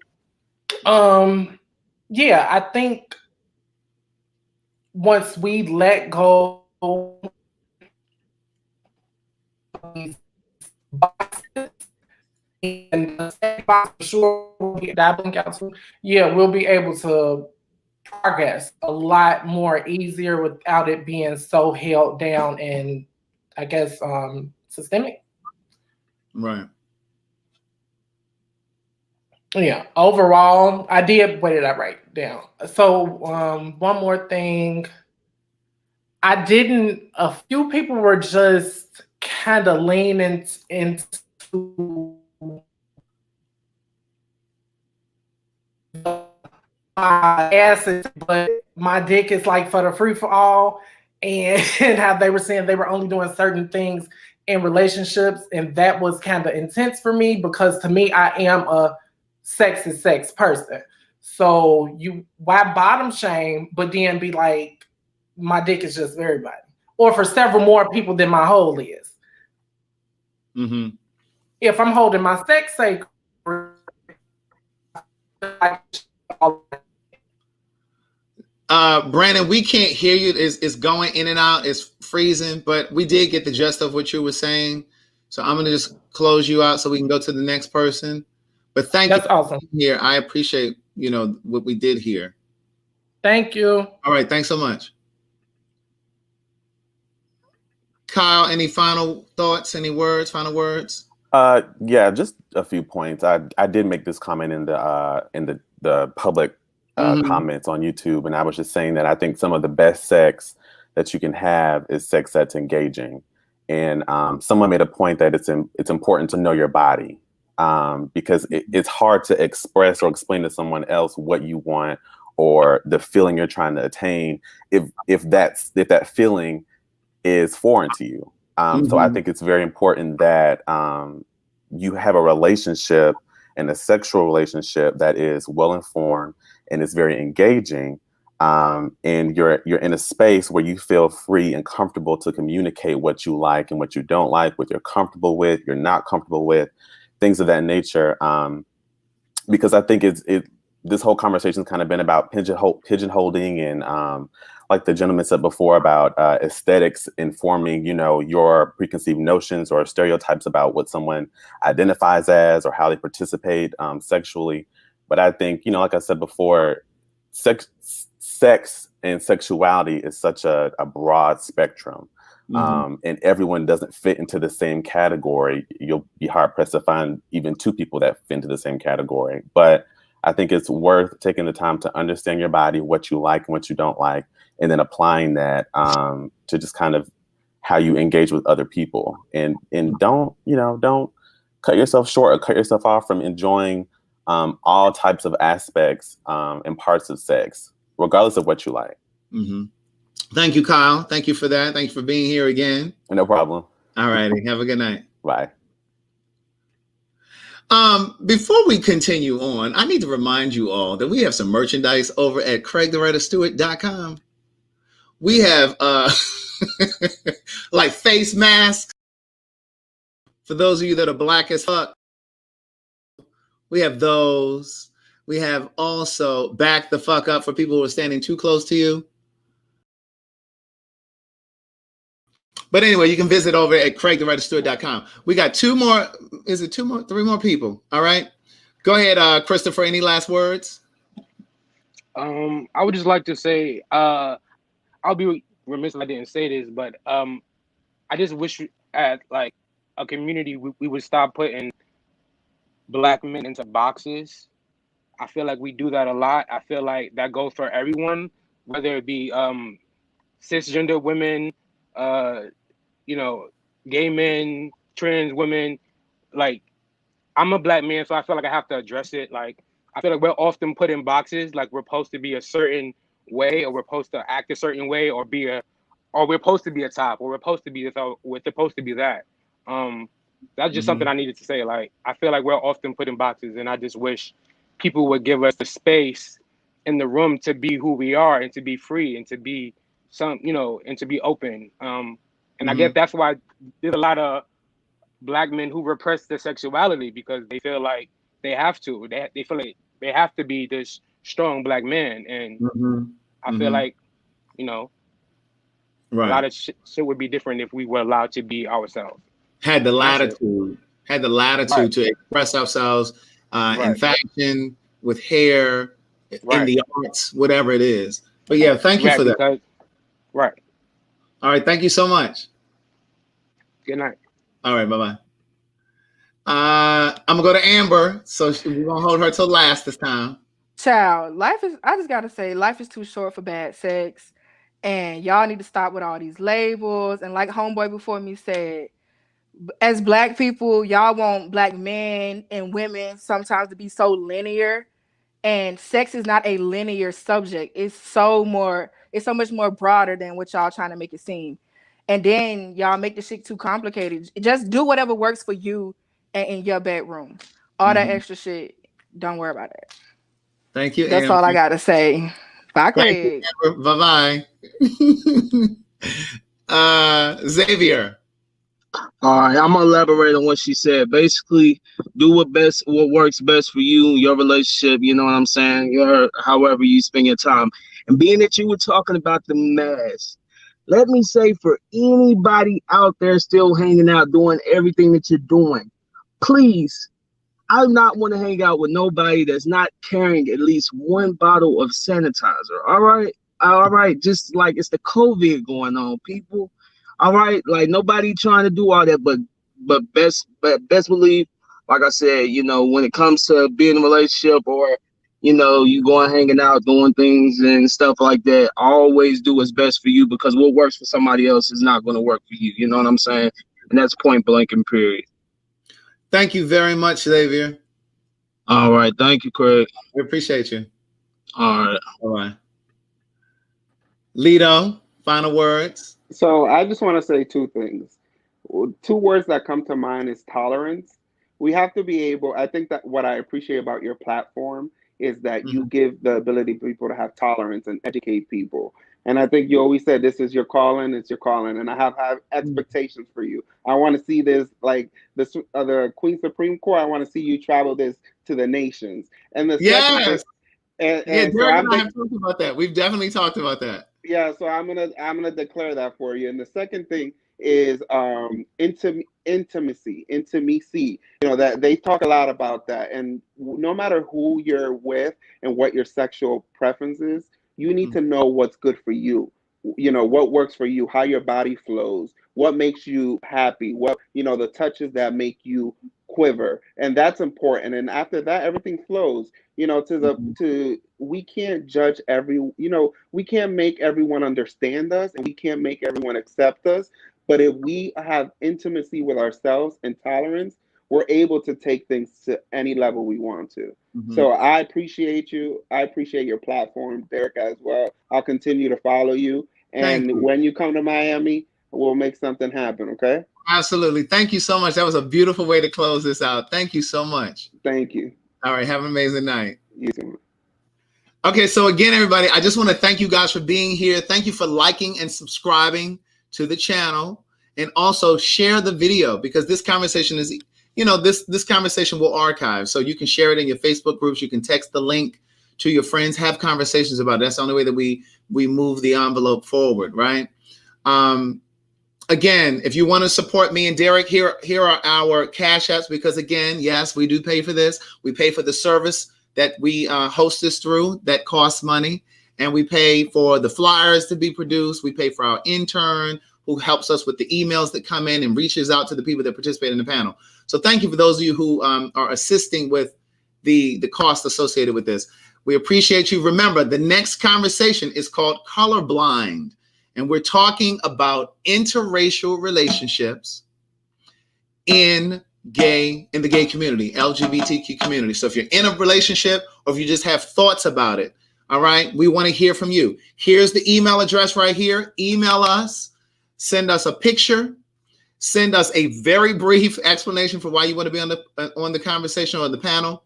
yeah, I think once we let go and sure we'll be able to progress a lot more easier without it being so held down and I guess systemic. Right. Yeah. Overall, what did I write down? So one more thing. A few people were just kind of leaning into my asses, but my dick is like for the free for all, and how they were saying they were only doing certain things in relationships, and that was kind of intense for me because to me, I am a sex is sex person. So why bottom shame, but then be like, my dick is just for everybody, or for several more people than my hole is. Mm-hmm. If I'm holding my sex sacred, Brandon, we can't hear you. It's going in and out. It's freezing, but we did get the gist of what you were saying. So I'm going to just close you out so we can go to the next person. But thank you. That's awesome. Here, I appreciate, what we did here. Thank you. All right. Thanks so much. Kyle, any final thoughts, final words? Yeah, just a few points. I did make this comment in the public comments on YouTube, and I was just saying that I think some of the best sex that you can have is sex that's engaging. And someone made a point that it's important to know your body because it's hard to express or explain to someone else what you want or the feeling you're trying to attain if that feeling is foreign to you. So I think it's very important that you have a relationship and a sexual relationship that is well informed and is very engaging. And you're in a space where you feel free and comfortable to communicate what you like and what you don't like, what you're comfortable with, you're not comfortable with, things of that nature. Because I think this whole conversation has kind of been about pigeonholing and like the gentleman said before about aesthetics informing, your preconceived notions or stereotypes about what someone identifies as or how they participate sexually. But I think, like I said before, sex and sexuality is such a broad spectrum. And everyone doesn't fit into the same category. You'll be hard pressed to find even two people that fit into the same category. But I think it's worth taking the time to understand your body, what you like and what you don't like, and then applying that to just kind of how you engage with other people. And don't cut yourself short or cut yourself off from enjoying all types of aspects and parts of sex, regardless of what you like. Mm-hmm. Thank you, Kyle. Thank you for that. Thank you for being here again. No problem. All righty. Have a good night. Bye. Before we continue on, I need to remind you all that we have some merchandise over at CraigTheWriterStewart.com. We have like face masks for those of you that are black as fuck. We have those. We have also back the fuck up for people who are standing too close to you. But anyway, you can visit over at CraigTheWriterStewart.com. We got three more people. All right. Go ahead, Christopher. Any last words? I would just like to say, I'll be remiss if I didn't say this, but I just wish at like a community we would stop putting black men into boxes. I feel like we do that a lot. I feel like that goes for everyone, whether it be cisgender women, gay men, trans women. Like, I'm a black man, so I feel like I have to address it. Like, I feel like we're often put in boxes, like we're supposed to be a certain way, or we're supposed to act a certain way, or we're supposed to be a top, or we're supposed to be this, or we're supposed to be that. That's just something I needed to say. Like, I feel like we're often put in boxes, and I just wish people would give us the space in the room to be who we are and to be free and to be and to be open. And I guess that's why there's a lot of black men who repress their sexuality, because they feel like they have to. They feel like they have to be this strong black man. And I feel like, a lot of shit would be different if we were allowed to be ourselves. Had the latitude to express ourselves in fashion, with hair, in the arts, whatever it is. But yeah, thank you for that. All right. Thank you so much. Good night. All right. Bye-bye. I'm going to go to Amber. So we're going to hold her till last this time. Child, I just got to say, life is too short for bad sex. And y'all need to stop with all these labels. And like homeboy before me said, as black people, y'all want black men and women sometimes to be so linear. And sex is not a linear subject. It's so much more broader than what y'all trying to make it seem. And then y'all make the shit too complicated. Just do whatever works for you and in your bedroom. All that extra shit, don't worry about it. Thank you. That's all I got to say. Bye, Craig. Bye-bye. Xavier. All right, I'm gonna elaborate on what she said. Basically, do what works best for you, your relationship. You know what I'm saying? However you spend your time. And being that you were talking about the mask, let me say for anybody out there still hanging out, doing everything that you're doing, please, I do not want to hang out with nobody that's not carrying at least one bottle of sanitizer. All right, just like it's the COVID going on, people. All right, like nobody trying to do all that, but best believe, like I said, when it comes to being in a relationship or you going hanging out, doing things and stuff like that, always do what's best for you, because what works for somebody else is not going to work for you. You know what I'm saying? And that's point blank and period. Thank you very much, Xavier. All right, thank you, Craig. We appreciate you. All right. Bye. Lito, final words. So I just want to say two things. Two words that come to mind is tolerance. We have to be able, I think that what I appreciate about your platform is that you give the ability for people to have tolerance and educate people. And I think you always said, this is your calling, it's your calling. And I have expectations for you. I want to see this, like the Queen Supreme Court, I want to see you travel this to the nations. And the Derek so and I have talked about that. We've definitely talked about that. Yeah, so I'm gonna declare that for you. And the second thing is intimacy. That they talk a lot about that. And no matter who you're with and what your sexual preference is, you need to know what's good for you. What works for you, how your body flows, what makes you happy, what the touches that make you quiver, and that's important. And after that, everything flows. We can't judge we can't make everyone understand us, and we can't make everyone accept us. But if we have intimacy with ourselves and tolerance, we're able to take things to any level we want to. Mhm. So I appreciate you. I appreciate your platform, Derek, as well. I'll continue to follow you. And when you come to Miami, we'll make something happen, okay? Absolutely. Thank you so much. That was a beautiful way to close this out. Thank you so much. Thank you. All right. Have an amazing night. You too. Okay, so again, everybody, I just want to thank you guys for being here. Thank you for liking and subscribing to the channel, and also share the video, because this conversation is, you know, this conversation will archive, so you can share it in your Facebook groups. You can text the link to your friends, have conversations about it. That's the only way that we move the envelope forward, right? Again, if you want to support me and Derek, here are our Cash Apps, because again, yes, we do pay for this. We pay for the service that we host this through, that costs money. And we pay for the flyers to be produced. We pay for our intern who helps us with the emails that come in and reaches out to the people that participate in the panel. So thank you for those of you who are assisting with the cost associated with this. We appreciate you. Remember, the next conversation is called Colorblind. And we're talking about interracial relationships in the gay community, LGBTQ community. So if you're in a relationship, or if you just have thoughts about it, all right, we want to hear from you. Here's the email address right here. Email us, send us a picture, send us a very brief explanation for why you want to be on the conversation or the panel,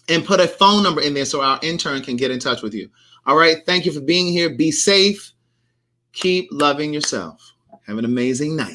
and put a phone number in there so our intern can get in touch with you. All right, thank you for being here. Be safe. Keep loving yourself. Have an amazing night.